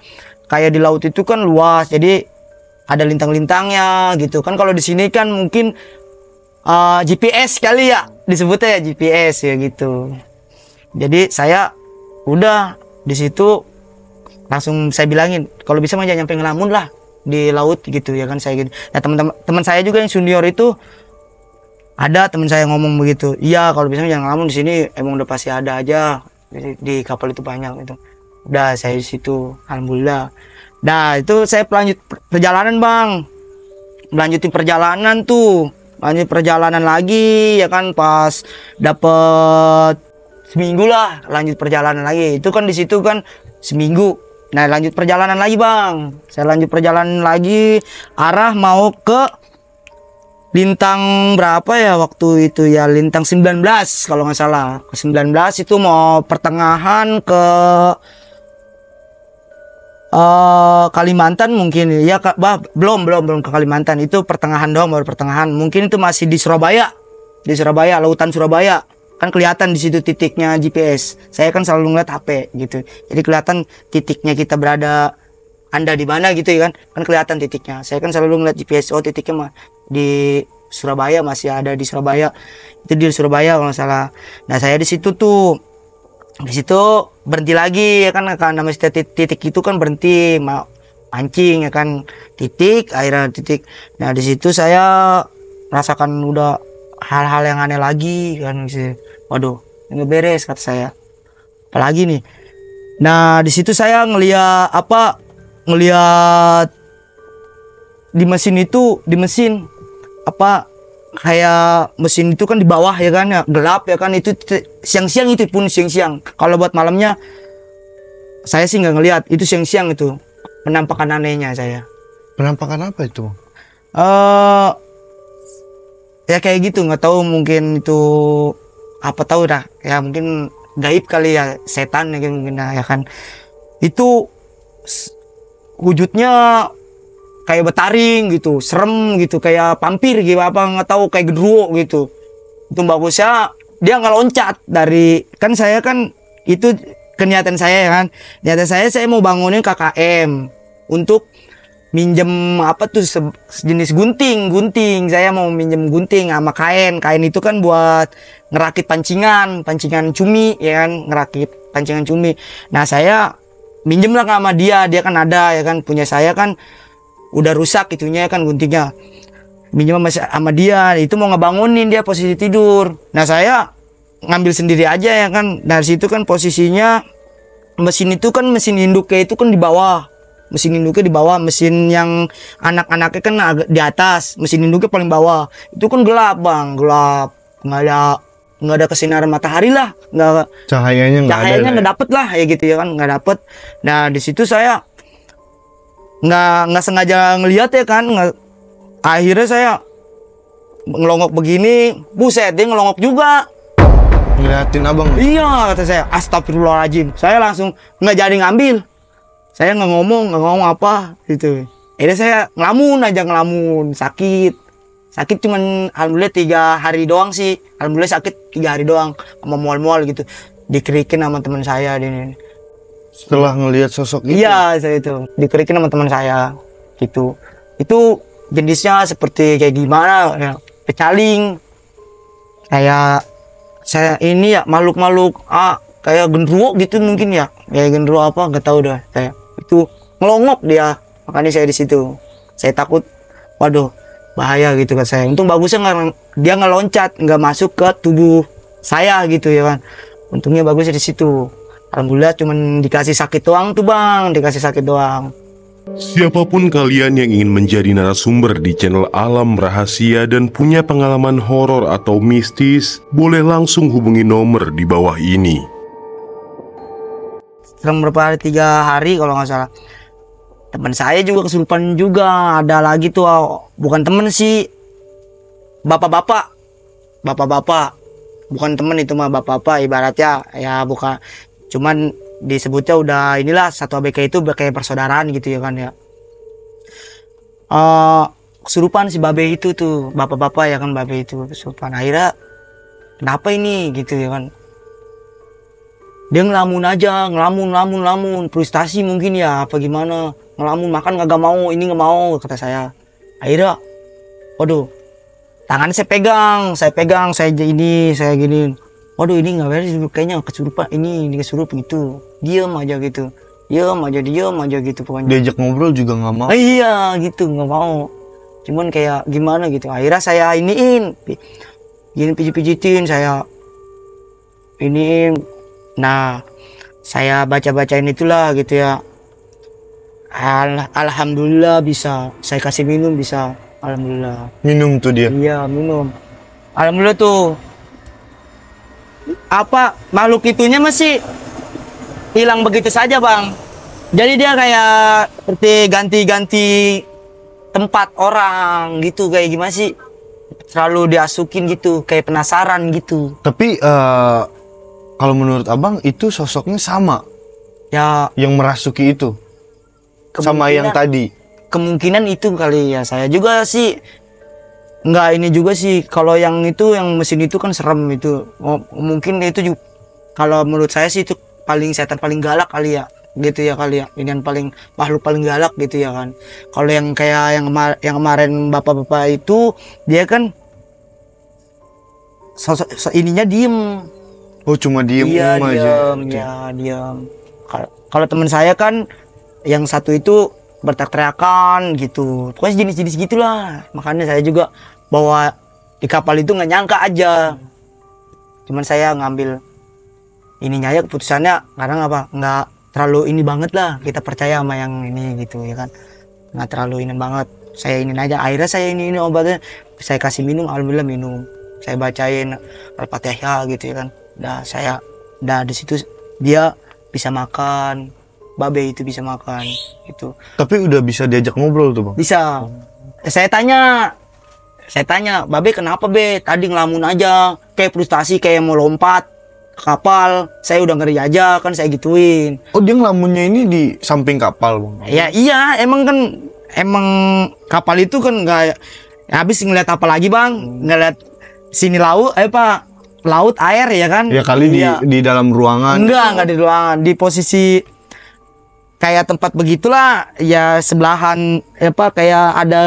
Speaker 1: kayak di laut itu kan luas, jadi ada lintang-lintangnya gitu kan. Kalau di sini kan mungkin GPS kali ya disebutnya ya, GPS ya gitu. Jadi saya udah di situ langsung saya bilangin kalau bisa mah jangan nyampe ngelamun lah di laut gitu ya kan, saya gitu. Nah teman saya juga yang senior itu, ada teman saya ngomong begitu, iya kalau bisa jangan ngelamun, di sini emang udah pasti ada aja di kapal itu banyak gitu. Udah saya di situ alhamdulillah. Nah itu saya lanjut perjalanan bang, melanjutin perjalanan tuh, lanjut perjalanan lagi ya kan, pas dapet seminggu lah lanjut perjalanan lagi. Itu kan di situ kan seminggu. Nah lanjut perjalanan lagi bang, saya lanjut perjalanan lagi arah mau ke lintang berapa ya waktu itu ya, lintang 19 kalau nggak salah. Ke 19 itu mau pertengahan ke Kalimantan mungkin ya, belum ke Kalimantan, itu pertengahan doang, baru pertengahan. Mungkin itu masih di Surabaya, lautan Surabaya. Kan kelihatan di situ titiknya GPS. Saya kan selalu ngeliat HP gitu, jadi kelihatan titiknya kita berada, Anda di mana gitu ya kan, kelihatan titiknya. Saya kan selalu ngeliat GPS, oh titiknya mah di Surabaya, masih ada di Surabaya. Itu di Surabaya kalau nggak salah. Nah saya di situ tuh, di situ berhenti lagi ya kan, namanya titik itu kan berhenti mau mancing ya kan, titik akhirnya titik. Nah di situ saya rasakan udah hal-hal yang aneh lagi kan gitu. Waduh, nggak beres kata saya. Apalagi nih. Nah di situ saya ngeliat di mesin itu, kayak mesin itu kan di bawah ya kan, ya gelap ya kan, itu siang-siang, itu pun siang-siang. Kalau buat malamnya saya sih nggak ngelihat, itu siang-siang itu penampakan anehnya saya.
Speaker 2: Penampakan apa itu?
Speaker 1: Ya kayak gitu, nggak tahu, mungkin itu apa, tahu dah ya, mungkin gaib kali ya, setan ya mungkin ya kan. Itu wujudnya kayak betaring gitu, serem gitu, kayak vampir gitu, apa nggak tahu, kayak genderuwo gitu. Itu bagusnya dia nggak loncat dari, kan saya kan itu niatan saya ya kan, niatan saya mau bangunin KKM untuk minjem apa tuh, sejenis gunting. Saya mau minjem gunting sama kain itu kan buat ngerakit pancingan cumi ya kan, ngerakit pancingan cumi. Nah saya minjem lah sama dia kan ada ya kan, punya saya kan udah rusak itunya kan, guntingnya. Minjem sama dia, itu mau ngebangunin, dia posisi tidur. Nah saya ngambil sendiri aja ya kan. Dari situ kan posisinya mesin itu kan, mesin induknya itu kan di bawah. Mesin induknya di bawah, mesin yang anak-anaknya kan di atas, mesin induknya paling bawah. Itu kan gelap bang, gelap, nggak ada kesinaran matahari lah, cahayanya nggak dapet lah ya gitu ya kan, nggak dapet. Nah di situ saya nggak sengaja ngelihat ya kan, akhirnya saya ngelongok begini, buset dia ngelongok juga,
Speaker 2: ngeliatin abang.
Speaker 1: Iya kata saya, astagfirullahaladzim. Saya langsung nggak jadi ngambil, saya nggak ngomong apa gitu. Akhirnya saya ngelamun, sakit cuman alhamdulillah 3 hari doang sih, alhamdulillah sakit 3 hari doang, sama mual-mual gitu, dikerikin sama teman saya ini.
Speaker 2: Setelah ngelihat sosok itu?
Speaker 1: Iya, saya itu dikerikin sama teman saya gitu. Itu jenisnya seperti kayak gimana ya, pecaling, kayak saya ini ya, makhluk kayak genderuwo gitu mungkin ya, kayak genderuwo apa nggak tahu dah saya. Itu ngelongok dia, makanya saya di situ saya takut, waduh bahaya gitu kan saya. Untung bagusnya dia nggak loncat, nggak masuk ke tubuh saya gitu ya kan, untungnya bagusnya di situ. Alhamdulillah cuman dikasih sakit doang tuh bang, dikasih sakit doang.
Speaker 3: Siapapun kalian yang ingin menjadi narasumber di channel Alam Rahasia dan punya pengalaman horor atau mistis, boleh langsung hubungi nomor di bawah ini.
Speaker 1: Selang berapa hari, 3 hari kalau nggak salah, teman saya juga kesurupan juga. Ada lagi tuh, bukan temen sih, bapak-bapak, bukan temen itu mah, bapak-bapak ibaratnya ya, bukan, cuman disebutnya udah inilah, satu ABK itu kayak persaudaraan gitu ya kan ya. Kesurupan si babe itu tuh, bapak-bapak ya kan, babe itu kesurupan. Akhirnya kenapa ini gitu ya kan, dia ngelamun aja, ngelamun, frustasi mungkin ya apa gimana, ngelamun, makan nggak mau, ini nggak mau kata saya. Akhirnya waduh, tangan saya pegang, saya gini, waduh ini nggak beres kayaknya, kesurupan ini kesurupan itu, diam aja gitu pokoknya.
Speaker 2: Diajak ngobrol juga nggak mau.
Speaker 1: Iya gitu, nggak mau, cuman kayak gimana gitu. Akhirnya saya pijitin saya ini. Nah saya bacain itulah gitu ya. Alhamdulillah bisa, saya kasih minum bisa, alhamdulillah.
Speaker 2: Minum tuh dia?
Speaker 1: Iya minum, alhamdulillah tuh. Apa makhluk itunya masih hilang begitu saja bang. Jadi dia kayak seperti ganti tempat orang gitu, kayak gimana sih, Selalu diasukin gitu, kayak penasaran gitu.
Speaker 2: Tapi kalau menurut abang itu sosoknya sama
Speaker 1: Ya
Speaker 2: yang merasuki itu sama yang tadi.
Speaker 1: kemungkinan itu kali ya. Saya juga sih nggak ini juga sih. Kalau yang itu, yang mesin itu kan serem itu. Mungkin itu juga, kalau menurut saya sih itu paling setan paling galak kali ya, gitu ya kali ya. Ini yang paling makhluk paling galak gitu ya kan. Kalau yang kayak yang kemarin bapak-bapak itu, dia kan ininya diem.
Speaker 2: Oh, cuma diem
Speaker 1: Iya,
Speaker 2: aja.
Speaker 1: diem, ya diem. Kalau teman saya kan yang satu itu berteriak-teriakan gitu. Pokoknya jenis-jenis gitulah. Makanya saya juga bawa di kapal itu nggak nyangka aja. Cuman saya ngambil ininya ya, keputusannya karena apa? Nggak terlalu ini banget lah. Kita percaya sama yang ini gitu ya kan. Nggak terlalu ini banget. Saya ini aja. Akhirnya saya ini obatnya. Saya kasih minum, alhamdulillah minum. Saya bacain Al-Fatihah gitu ya kan. Di situ dia bisa makan. Babe itu bisa makan gitu.
Speaker 2: Tapi udah bisa diajak ngobrol tuh bang?
Speaker 1: Bisa. Saya tanya, Babe kenapa be? Tadi ngelamun aja, kayak frustasi, kayak mau lompat ke kapal. Saya udah ngeri aja kan, saya gituin.
Speaker 2: Oh, dia ngelamunnya ini di samping kapal bang?
Speaker 1: Ya iya, emang kapal itu kan nggak habis ngeliat apa lagi bang? Ngeliat sini laut, laut air ya kan?
Speaker 2: Ya kali
Speaker 1: iya.
Speaker 2: di dalam ruangan.
Speaker 1: Enggak di ruangan, di posisi kayak tempat begitulah ya, sebelahan kayak ada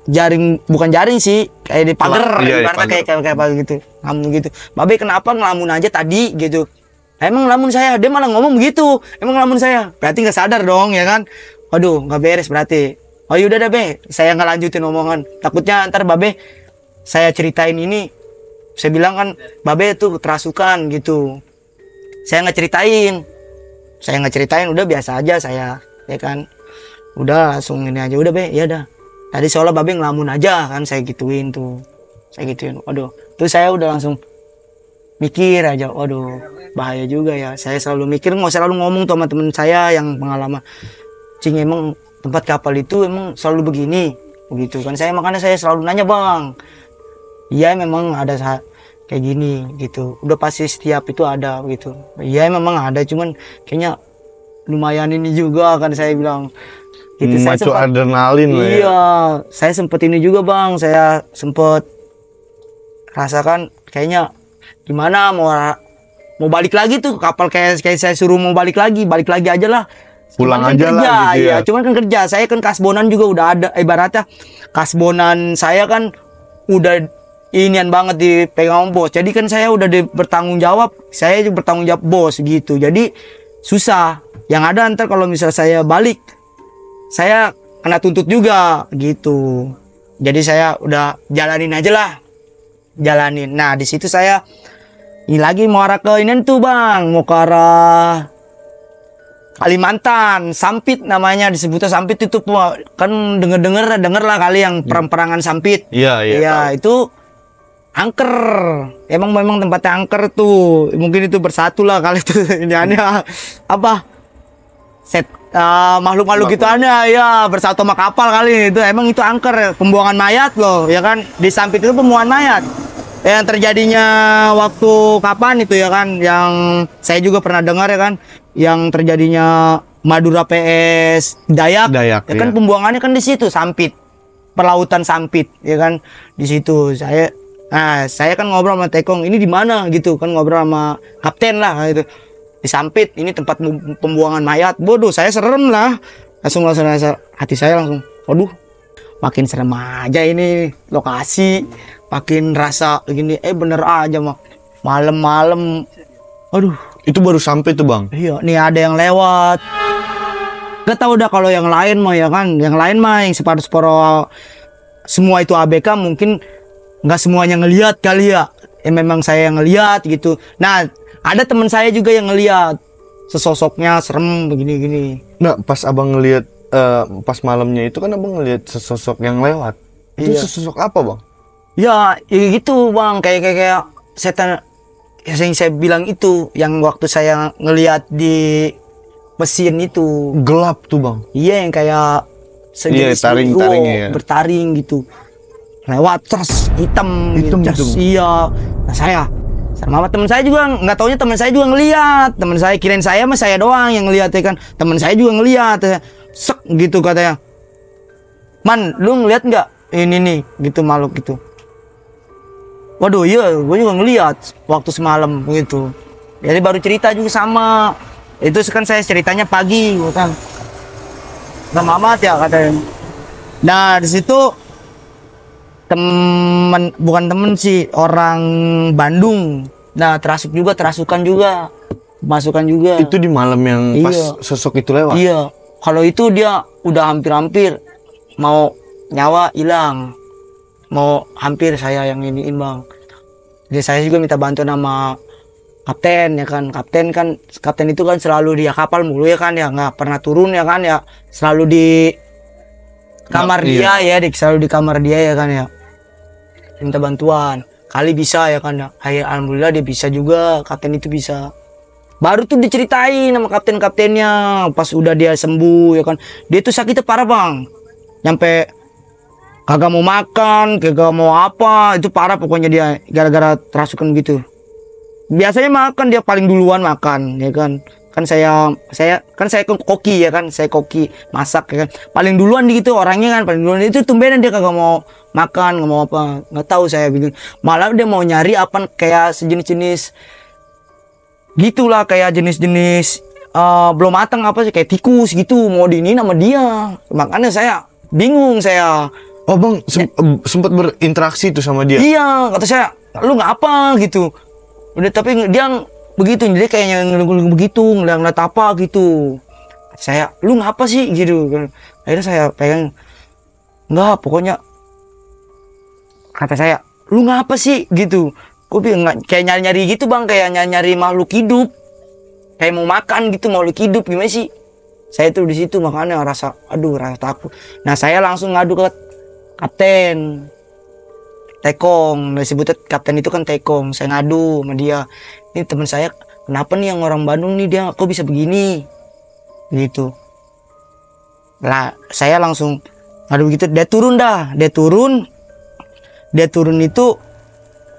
Speaker 1: jaring, bukan jaring sih, kayak di pagar,
Speaker 2: iya,
Speaker 1: ibaratnya kayak apa gitu. Ngelamun gitu. Babe kenapa ngelamun aja tadi gitu. Emang ngelamun saya, dia malah ngomong begitu. Emang ngelamun saya. Berarti nggak sadar dong ya kan. Waduh, nggak beres berarti. Oh yaudah deh be, saya nggak lanjutin omongan. Takutnya ntar Babe saya ceritain ini, saya bilang kan Babe tuh kerasukan gitu. Saya nggak ceritain, udah biasa aja saya, ya kan. Udah langsung ini aja, udah be, ya dah. Tadi soalnya Babe ngelamun aja kan, saya gituin tuh. Waduh, tuh saya udah langsung mikir aja, waduh, bahaya juga ya. Saya selalu mikir, nggak selalu ngomong tuh sama temen saya yang pengalaman. Cing, emang tempat kapal itu emang selalu begini, begitu kan. Makanya saya selalu nanya bang, iya memang ada kayak gini gitu, udah pasti setiap itu ada gitu. Iya memang ada, cuman kayaknya lumayan ini juga kan, saya bilang gitu. Saya
Speaker 2: Macu
Speaker 1: sempat,
Speaker 2: adrenalin lah ya.
Speaker 1: iya, saya sempet ini juga bang, saya sempet rasakan kayaknya gimana mau balik lagi tuh kapal, kayak saya suruh mau balik lagi aja lah,
Speaker 2: Pulang
Speaker 1: cuman
Speaker 2: aja
Speaker 1: kan
Speaker 2: lah
Speaker 1: kerja,
Speaker 2: gitu ya.
Speaker 1: cuman kan kerja, saya kan kasbonan juga udah ada, ibaratnya kasbonan saya kan udah inian banget dipegang bos. Jadi kan saya udah bertanggung jawab, saya juga bertanggung jawab bos gitu. Jadi susah. Yang ada ntar kalau misal saya balik, saya kena tuntut juga gitu. Jadi saya udah jalanin aja lah. Nah di situ saya ini lagi mau arah ke ini tuh bang, mau ke arah Kalimantan, Sampit namanya, disebutnya Sampit itu kan denger lah kali yang perang-perangan Sampit.
Speaker 2: Iya.
Speaker 1: Itu angker, memang tempatnya angker tuh, mungkin itu bersatu lah kali itu. Ini aneh apa makhluk-makhluk gitu aneh ya, bersatu sama kapal kali itu. Emang itu angker, pembuangan mayat loh ya kan. Di Sampit itu pembuangan mayat yang terjadinya waktu kapan itu ya kan, yang saya juga pernah dengar ya kan, yang terjadinya Madura PS Dayak ya kan, pembuangannya kan di situ Sampit, perlautan Sampit ya kan, di situ. Saya kan ngobrol sama Tekong, ini di mana gitu kan, ngobrol sama kapten lah gitu. Di Sampit, ini tempat pembuangan mayat. Bodoh, saya serem lah. Langsung hati saya langsung, waduh, makin serem aja ini lokasi, makin rasa gini. Bener aja mah malam-malam. Aduh,
Speaker 2: itu baru sampai tuh bang.
Speaker 1: Iya, nih ada yang lewat. Gak tau dah kalau yang lain mah ya kan, yang separuh-separuh semua itu ABK mungkin nggak semuanya ngelihat kali ya. Memang saya yang ngelihat gitu. Nah, ada teman saya juga yang ngelihat sesosoknya serem begini-gini.
Speaker 2: Nah, pas abang ngelihat pas malamnya itu kan abang ngelihat sesosok yang lewat. Itu sesosok apa bang?
Speaker 1: Ya gitu bang, kayak setan yang saya bilang itu, yang waktu saya ngelihat di mesin itu
Speaker 2: gelap tuh bang.
Speaker 1: Iya, yang kayak
Speaker 2: taring-taringnya ya.
Speaker 1: bertaring gitu. lewat terus hitam
Speaker 2: Hitam
Speaker 1: terus,
Speaker 2: gitu.
Speaker 1: iya. Nah saya sama teman saya juga nggak taunya, teman saya juga ngelihat, teman saya kirain saya mah saya doang yang ngelihat ya kan, teman saya juga ngelihat ya. Sek gitu katanya, man lu ngelihat nggak ini nih gitu makhluk gitu. Waduh iya gue juga ngelihat waktu semalam gitu. Jadi baru cerita juga sama itu kan, saya ceritanya pagi kan, lama amat ya katanya. Nah di situ temen, bukan temen sih, orang Bandung. Nah terasukan juga, masukan juga.
Speaker 2: Itu di malam yang pas
Speaker 1: Iya.
Speaker 2: sosok itu lewat.
Speaker 1: Iya, kalau itu dia udah hampir-hampir mau nyawa hilang, mau hampir saya yang iniin bang. Jadi saya juga minta bantuan sama kapten ya kan. Kapten itu kan selalu di kapal mulu ya kan, ya nggak pernah turun ya kan, ya selalu di kamar dia ya, selalu di kamar dia ya kan ya. Minta bantuan, kali bisa ya kan ya. Alhamdulillah dia bisa juga, kapten itu bisa. Baru tuh diceritain sama kaptennya pas udah dia sembuh ya kan. Dia tuh sakitnya parah bang, nyampe kagak mau makan, kagak mau apa, itu parah pokoknya dia gara-gara terasukan gitu. Biasanya makan, dia paling duluan makan ya kan. Kan saya koki ya kan, saya koki masak ya kan, paling duluan gitu orangnya kan, paling duluan. Itu tumbenan dia kagak mau makan, nggak mau apa, nggak tahu saya bingung. Malah dia mau nyari apa kayak sejenis-jenis gitulah, kayak jenis-jenis belum matang apa sih, kayak tikus gitu, mau diinin sama dia. Makanya saya bingung saya.
Speaker 2: Oh bang, sempat berinteraksi tuh sama dia?
Speaker 1: Iya, kata saya, lu nggak apa gitu. Udah, tapi dia begitu, jadi kayaknya begitu, ngeliat apa gitu. Saya, lu ngapa sih gitu. Akhirnya saya pegang, nggak, pokoknya kata saya, lu ngapa sih gitu. Gue bilang kayak nyari-nyari gitu bang, kayak nyari makhluk hidup, kayak mau makan gitu makhluk hidup, gimana sih? Saya tuh di situ makanya rasa takut. Nah saya langsung ngadu ke kapten Tekong, disebutnya kapten itu kan Tekong. Saya ngadu sama dia, ini teman saya kenapa nih yang orang Bandung nih, dia kok bisa begini gitu lah. Saya langsung ngadu gitu, dia turun itu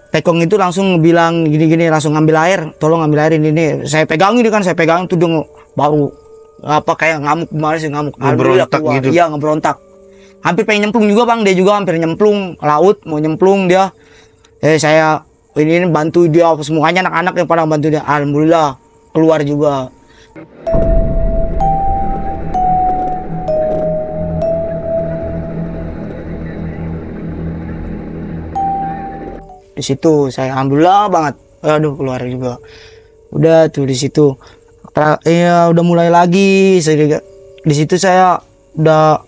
Speaker 1: Tekong itu langsung bilang gini, langsung ngambil air, tolong ambil air ini. Saya pegang ini kan, saya pegang tuh dia baru apa kayak ngamuk, kemarin sih ngamuk.
Speaker 2: Ngeberontak gitu.
Speaker 1: Iya ngeberontak, hampir pengen nyemplung juga bang, dia juga hampir nyemplung laut, mau nyemplung dia. Saya ini bantu dia semuanya, anak-anak yang pada bantu dia. Alhamdulillah keluar juga. Di situ saya alhamdulillah banget, aduh keluar juga. Udah tuh di situ, ya udah mulai lagi. Di situ saya udah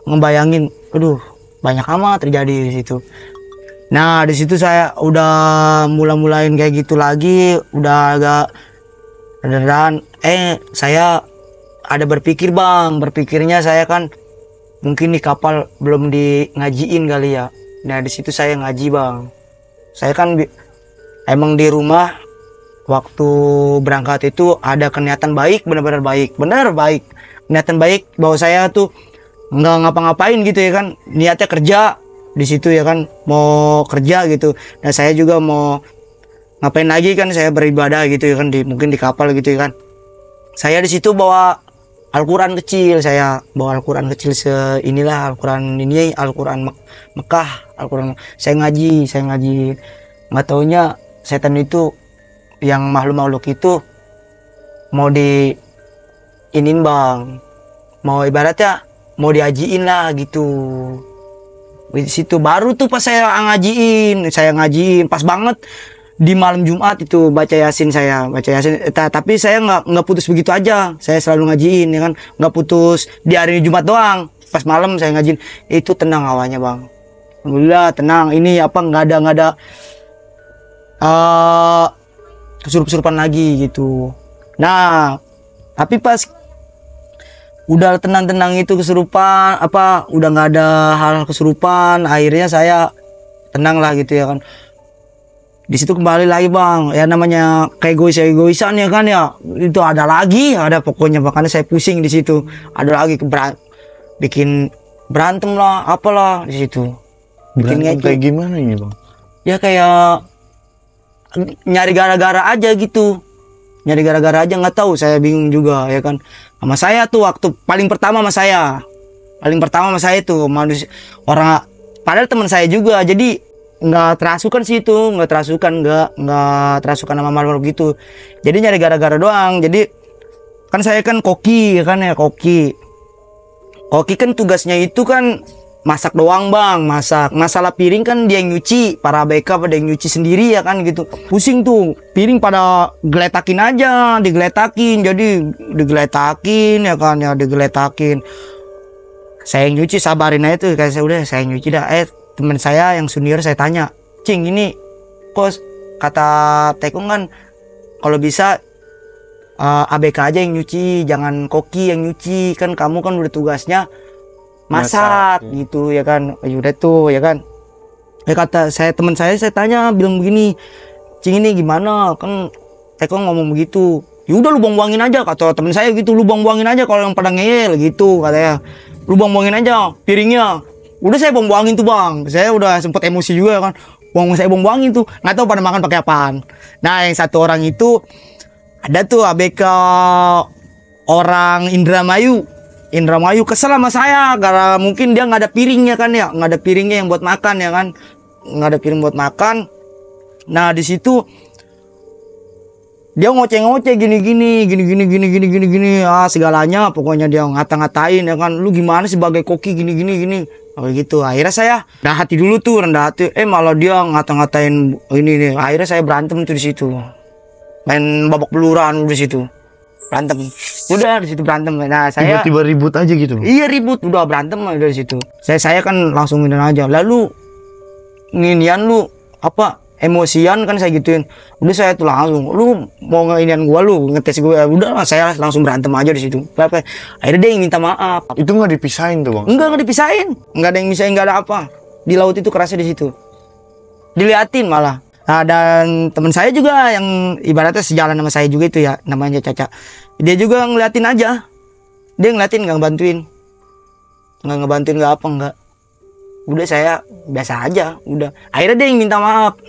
Speaker 1: ngebayangin, aduh banyak amat terjadi di situ. Nah di situ saya udah mulain kayak gitu lagi, udah agak beneran. Saya ada berpikirnya saya kan mungkin di kapal belum di ngajiin kali ya. Nah di situ saya ngaji bang. Saya kan emang di rumah waktu berangkat itu ada niatan baik, benar baik, niatan baik bahwa saya tuh nggak ngapa-ngapain gitu ya kan, niatnya kerja di situ ya kan, mau kerja gitu. Nah saya juga mau ngapain lagi kan, saya beribadah gitu ya kan, mungkin di kapal gitu ya kan. Saya di situ bawa Al-Quran kecil, inilah Al-Quran ini, Al-Quran Mekah, Al-Quran. Saya ngaji, nggak taunya setan itu, yang makhluk itu mau inin bang, mau ibaratnya mau diajiin lah gitu. Di situ baru tuh pas saya ngajiin pas banget di malam Jumat itu baca yasin. Tapi saya nggak putus begitu aja, saya selalu ngajiin ya kan, nggak putus di hari Jumat doang. Pas malam saya ngajiin itu, tenang awalnya bang, alhamdulillah tenang. Ini apa, nggak ada kesurupan lagi gitu. Nah tapi pas udah tenang itu kesurupan apa, udah nggak ada hal kesurupan, akhirnya saya tenang lah gitu ya kan. Di situ kembali lagi bang, ya namanya kayak egoisan ya kan ya, itu ada pokoknya, makanya saya pusing di situ. Ada lagi bikin berantem lah apalah di situ. bikin
Speaker 2: Berantem
Speaker 1: ngece.
Speaker 2: kayak gimana ini bang?
Speaker 1: Ya kayak nyari gara-gara aja gitu, nyari gara-gara aja, nggak tahu, saya bingung juga ya kan. Sama saya tuh waktu paling pertama sama saya itu manusia orang, padahal teman saya juga, jadi nggak terasukan sih itu, nggak terasukan sama malu gitu, jadi nyari gara-gara doang. Jadi kan saya kan koki ya kan, ya koki kan tugasnya itu kan masak doang bang, masalah piring kan dia yang nyuci, para ABK pada yang nyuci sendiri ya kan gitu. Pusing tuh, piring pada digeletakin ya kan, ya digeletakin. Saya yang nyuci, sabarin aja tuh, kayak saya udah saya nyuci dah. Teman saya yang senior saya tanya, Cing ini kok kata Tekong kan kalau bisa ABK aja yang nyuci, jangan koki yang nyuci, kan kamu kan udah tugasnya masak gitu ya kan. Udah tuh ya kan, kata saya, teman saya tanya bilang begini, Cing ini gimana, kan Tekong ngomong begitu. Ya udah lu buang-buangin aja, kata teman saya gitu, lu buang-buangin aja kalau yang pada ngeyel gitu katanya, lu buang-buangin aja piringnya. Udah saya buang-buangin tuh bang, saya udah sempet emosi juga kan, saya buang-buangin tuh, nggak tahu pada makan pakai apaan. Nah yang satu orang itu ada tuh ABK orang Indramayu kesel sama saya karena mungkin dia nggak ada piringnya kan, ya nggak ada piringnya yang buat makan ya kan, nggak ada piring buat makan. Nah di situ dia ngoceh-ngoceh gini segalanya, pokoknya dia ngata-ngatain ya kan, lu gimana sih sebagai koki gini gitu. Akhirnya saya rendah hati, malah dia ngata-ngatain ini nih. Akhirnya saya berantem tuh di situ, main babak beluran di situ, berantem. Udah di situ berantem. Nah saya
Speaker 2: Tiba-tiba ribut aja gitu bang?
Speaker 1: Iya ribut, udah berantem aja di situ. Saya kan langsung nginin aja, lalu nginian lu apa, emosian kan saya gituin. Udah saya tuh langsung, lu mau nginian gua, lu ngetes gua, udah lah saya langsung berantem aja di situ. Akhirnya dia yang minta maaf.
Speaker 2: Itu nggak dipisahin tuh bang?
Speaker 1: Enggak dipisahin, nggak ada yang misahin, nggak ada apa. Di laut itu kerasnya di situ, diliatin malah. Nah, dan teman saya juga yang ibaratnya sejalan sama saya juga itu ya, namanya Caca. Dia juga ngeliatin aja, dia ngeliatin, nggak ngebantuin nggak apa, nggak. Udah saya biasa aja, udah. Akhirnya dia yang minta maaf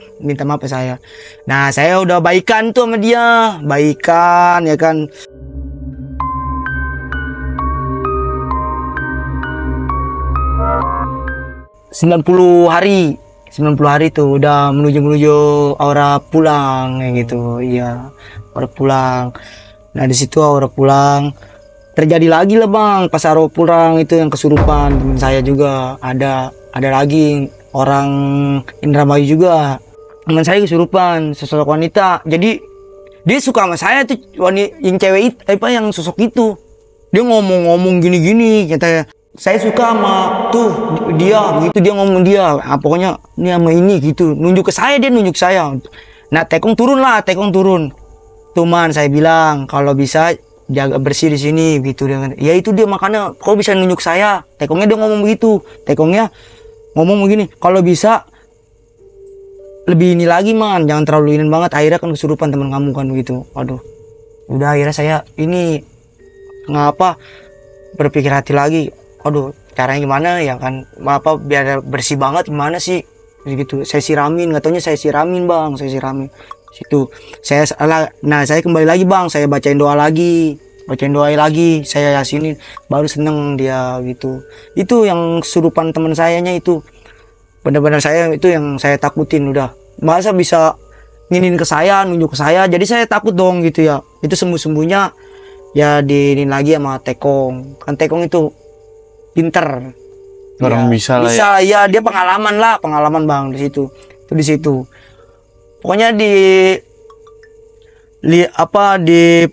Speaker 1: ke saya. Nah saya udah baikan tuh sama dia, baikan ya kan. 90 hari tuh udah menuju aura pulang kayak gitu. Iya, aura pulang. Nah di situ aura pulang terjadi lagi lah bang, pas aura pulang itu yang kesurupan. Temen saya juga ada lagi orang Indramayu juga, teman saya kesurupan, sosok wanita. Jadi dia suka sama saya tuh, wanita yang cewek itu, yang sosok itu. Dia ngomong gini katanya, saya suka sama tuh dia gitu, dia ngomong dia, pokoknya ini sama ini gitu, nunjuk ke saya, dia nunjuk saya. Nah Tekong turun. Cuman saya bilang kalau bisa jaga bersih di sini gitu. Ya itu dia, makanya kok bisa nunjuk saya. Tekongnya dia ngomong begitu, ngomong begini, kalau bisa lebih ini lagi man, jangan terlalu ini banget. Akhirnya kan kesurupan teman kamu kan begitu. Waduh, udah akhirnya saya ini ngapa berpikir hati lagi. Waduh, caranya gimana ya kan, biar bersih banget gimana sih gitu. Saya siramin, nggak taunya saya siramin bang, situ saya salah. Nah saya kembali lagi bang, saya bacain doa lagi, saya yasinin, baru seneng dia gitu. Itu yang kesurupan teman sayanya itu, benar-benar saya itu yang saya takutin. Udah masa bisa nginin ke saya, nunjuk ke saya, jadi saya takut dong gitu ya. Itu sembuh-sembuhnya ya diinin lagi sama Tekong. Kan Tekong itu pinter,
Speaker 2: orang
Speaker 1: ya,
Speaker 2: bisa
Speaker 1: ya dia pengalaman bang di situ. Pokoknya di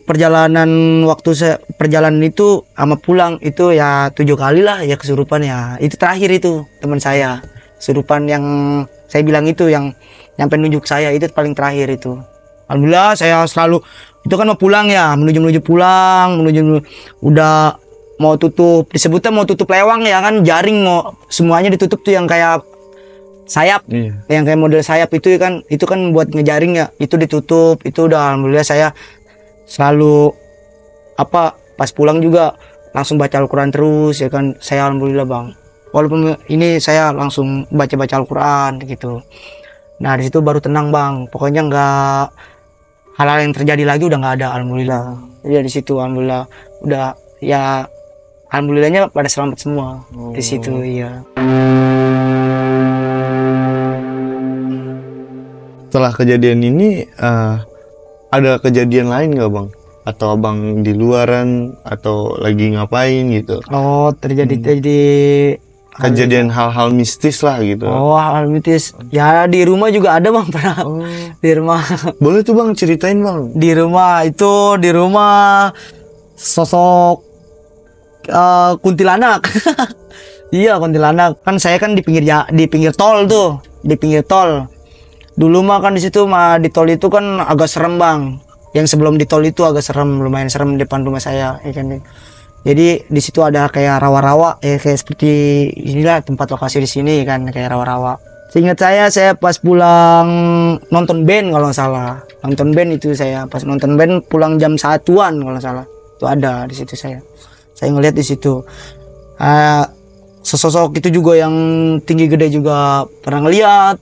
Speaker 1: perjalanan perjalanan itu sama pulang itu ya 7 kali lah ya kesurupan ya. Itu terakhir itu teman saya kesurupan yang saya bilang itu, yang nyampe nunjuk saya itu paling terakhir itu. Alhamdulillah saya selalu itu kan mau pulang ya, menuju udah mau tutup, disebutnya mau tutup lewang ya kan, jaring mau semuanya ditutup tuh yang kayak sayap, yang kayak model sayap itu kan buat ngejaring ya, itu ditutup. Itu udah alhamdulillah saya selalu pas pulang juga langsung baca Al-Quran terus ya kan, saya alhamdulillah bang. walaupun ini saya langsung baca-baca Al-Quran gitu. Nah di situ baru tenang bang, pokoknya nggak hal-hal yang terjadi lagi udah nggak ada, alhamdulillah. Jadi di situ alhamdulillah udah ya, alhamdulillahnya pada selamat semua di situ ya.
Speaker 2: Setelah kejadian ini ada kejadian lain nggak bang? Atau abang di luaran atau lagi ngapain gitu?
Speaker 1: Oh terjadi
Speaker 2: Kejadian hal-hal mistis lah gitu.
Speaker 1: Oh hal mistis ya, di rumah juga ada bang, pernah. Di rumah
Speaker 2: Boleh tuh bang ceritain bang.
Speaker 1: di rumah sosok kuntilanak. Iya kuntilanak, kan saya kan di pinggir tol tuh, di pinggir tol. Dulu mah kan di situ mah di tol itu kan agak serem bang. Yang sebelum di tol itu agak serem, lumayan serem depan rumah saya, ya kan. Jadi di situ ada kayak rawa-rawa, ya kayak seperti inilah tempat lokasi di sini kan, kayak rawa-rawa. Seingat saya pas pulang nonton band kalau nggak salah, nonton band itu saya pas nonton band pulang jam 1-an kalau nggak salah, itu ada di situ saya ngelihat di situ. Sosok itu juga yang tinggi gede juga pernah ngeliat.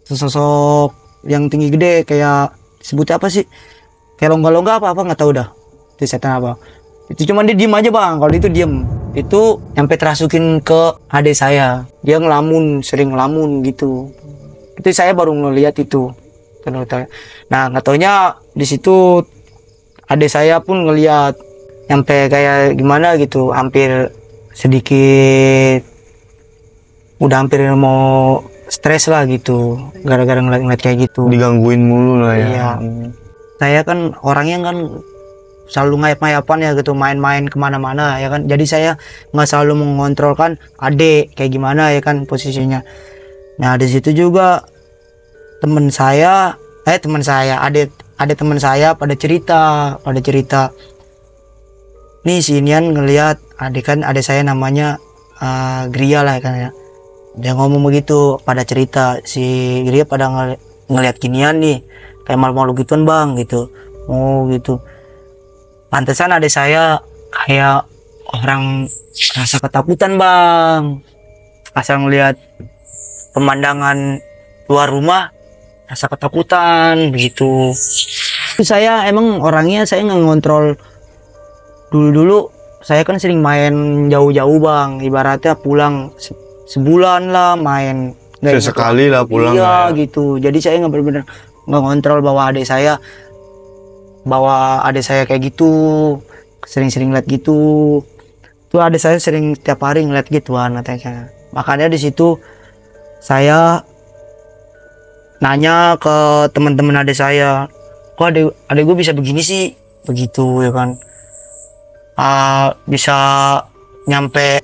Speaker 1: Sosok yang tinggi gede kayak sebutnya apa sih, kayak longga-longga apa nggak tahu dah itu setan apa. Itu cuman dia diem aja bang, kalau itu diem. Itu sampai terasukin ke adik saya, dia sering ngelamun gitu. Itu saya baru ngeliat itu. Nah nggak taunya di situ adik saya pun ngeliat sampai kayak gimana gitu, hampir sedikit udah hampir mau stres lah gitu, gara-gara ngeliat kayak gitu.
Speaker 2: Digangguin mulu lah ya.
Speaker 1: Iya. Saya kan orangnya kan selalu ngayap-ngayapan ya gitu, main-main kemana-mana ya kan. Jadi saya nggak selalu mengontrolkan adik kayak gimana ya kan posisinya. Nah di situ juga teman saya, adik teman saya pada cerita. Nih si Inian ngelihat adik saya namanya Gria lah kan ya. Dia ngomong begitu, pada cerita si Gria pada ngelihat ginian nih, kayak malu-malu gituan bang gitu. Oh gitu. Pantesan adik saya kayak orang rasa ketakutan bang. Asal ngelihat pemandangan luar rumah rasa ketakutan begitu. Saya emang orangnya saya nggak ngontrol. Dulu saya kan sering main jauh-jauh bang, ibaratnya pulang sebulan lah main.
Speaker 2: Sesekali lah pulang.
Speaker 1: Iya gitu. Jadi saya nggak benar-benar nggak ngontrol bawa adik saya kayak gitu, sering-sering lihat gitu. Tuh adik saya sering tiap hari ngeliat gituan katanya. Makanya di situ saya nanya ke teman-teman adik saya, kok adik gue bisa begini sih, begitu ya kan. Bisa nyampe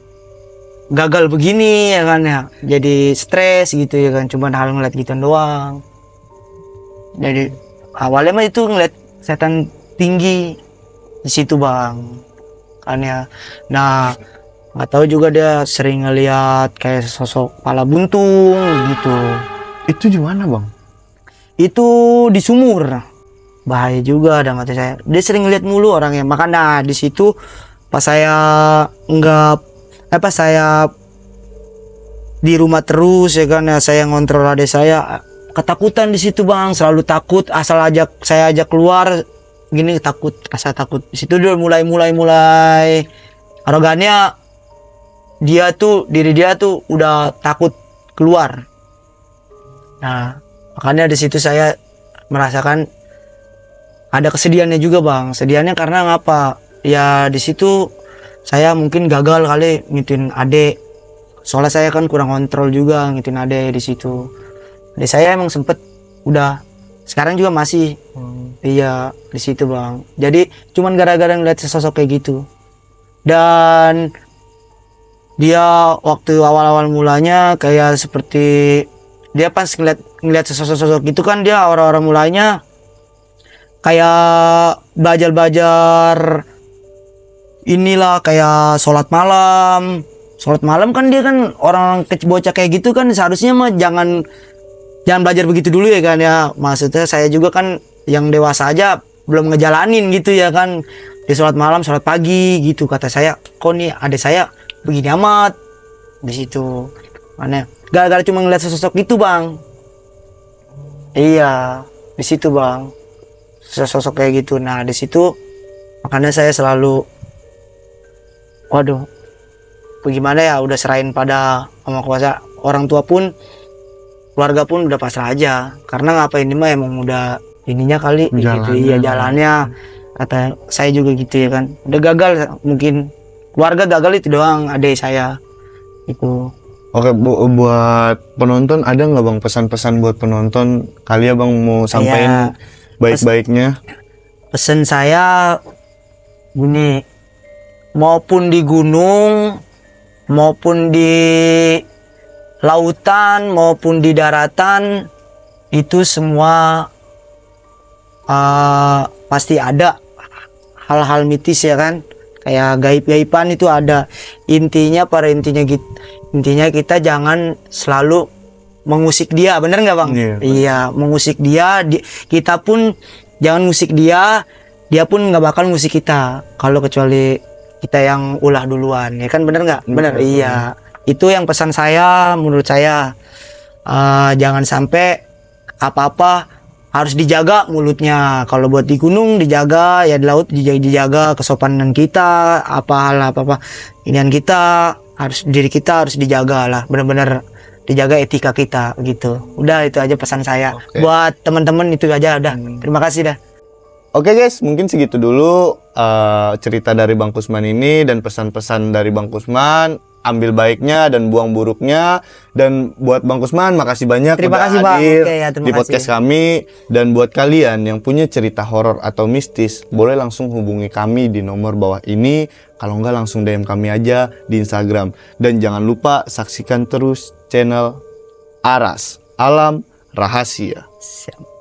Speaker 1: gagal begini ya kan ya, jadi stres gitu ya kan, cuma hal ngeliat gituan doang. Jadi awalnya mah itu ngeliat setan tinggi di situ bang kan ya. Nah nggak tahu juga dia sering ngeliat kayak sosok kepala buntung gitu.
Speaker 2: Itu di mana bang?
Speaker 1: Itu di sumur, bahaya juga ada kata saya. Dia sering ngeliat mulu orangnya. Makanya di situ pas saya di rumah terus ya kan ya, saya ngontrol adik saya, ketakutan di situ bang, selalu takut. Asal saya ajak keluar gini takut, rasa takut. Di situ dia mulai arogannya, diri dia tuh udah takut keluar. Nah makanya di situ saya merasakan ada kesedihannya juga bang. Kesedihannya karena ngapa ya, di situ saya mungkin gagal kali ngituin adik, soalnya saya kan kurang kontrol juga ngituin adik di situ. Adik saya emang sempet udah, sekarang juga masih iya di situ bang. Jadi cuman gara-gara ngeliat sesosok kayak gitu. Dan dia waktu awal-awal mulanya kayak seperti dia pas ngeliat sosok-sosok itu kan, dia orang-orang mulanya kayak belajar inilah, kayak sholat malam kan. Dia kan orang kecil bocah kayak gitu kan, seharusnya mah jangan belajar begitu dulu ya kan ya. Maksudnya saya juga kan yang dewasa aja belum ngejalanin gitu ya kan. Dia sholat malam, sholat pagi gitu. Kata saya, kok nih adik saya begini amat, di situ. Mana? Gara-gara cuma ngeliat sosok itu bang. Iya, di situ bang. Sosok kayak gitu. Nah di situ makanya saya selalu, waduh, bagaimana ya, udah serahin pada Sama Kuasa. Orang tua pun, keluarga pun udah pasrah aja. Karena ngapain ini mah emang udah ininya kali, gitu. Iya jalannya. Kata saya juga gitu ya kan. Udah gagal mungkin. Keluarga gagal itu doang, adik saya. Itu.
Speaker 2: Oke, buat penonton ada nggak bang pesan-pesan buat penonton kali ya bang mau sampaikan baik-baiknya?
Speaker 1: Pesan saya gini, maupun di gunung, maupun di lautan, maupun di daratan, itu semua pasti ada hal-hal mitis ya kan, kayak gaib-gaiban itu ada. Intinya kita jangan selalu mengusik dia, bener nggak bang? Iya, mengusik dia, kita pun jangan musik dia pun nggak bakal musik kita, kalau kecuali kita yang ulah duluan, ya kan, bener nggak? Bener, iya. Itu yang pesan saya, menurut saya. Jangan sampai apa-apa harus dijaga mulutnya. Kalau buat di gunung dijaga, ya di laut dijaga kesopanan kita, apa inian kita, diri kita harus dijaga lah, benar-benar dijaga etika kita gitu. Udah, itu aja pesan saya. Buat teman-teman itu aja udah. Terima kasih dah.
Speaker 2: Oke guys, mungkin segitu dulu cerita dari Bang Kusman ini dan pesan-pesan dari Bang Kusman. Ambil baiknya dan buang buruknya. Dan buat Bang Kusman, makasih banyak
Speaker 1: udah
Speaker 2: hadir di podcast kami. Dan buat kalian yang punya cerita horor atau mistis, boleh langsung hubungi kami di nomor bawah ini. Kalau enggak langsung DM kami aja di Instagram. Dan jangan lupa saksikan terus channel Aras Alam Rahasia.
Speaker 1: Siap.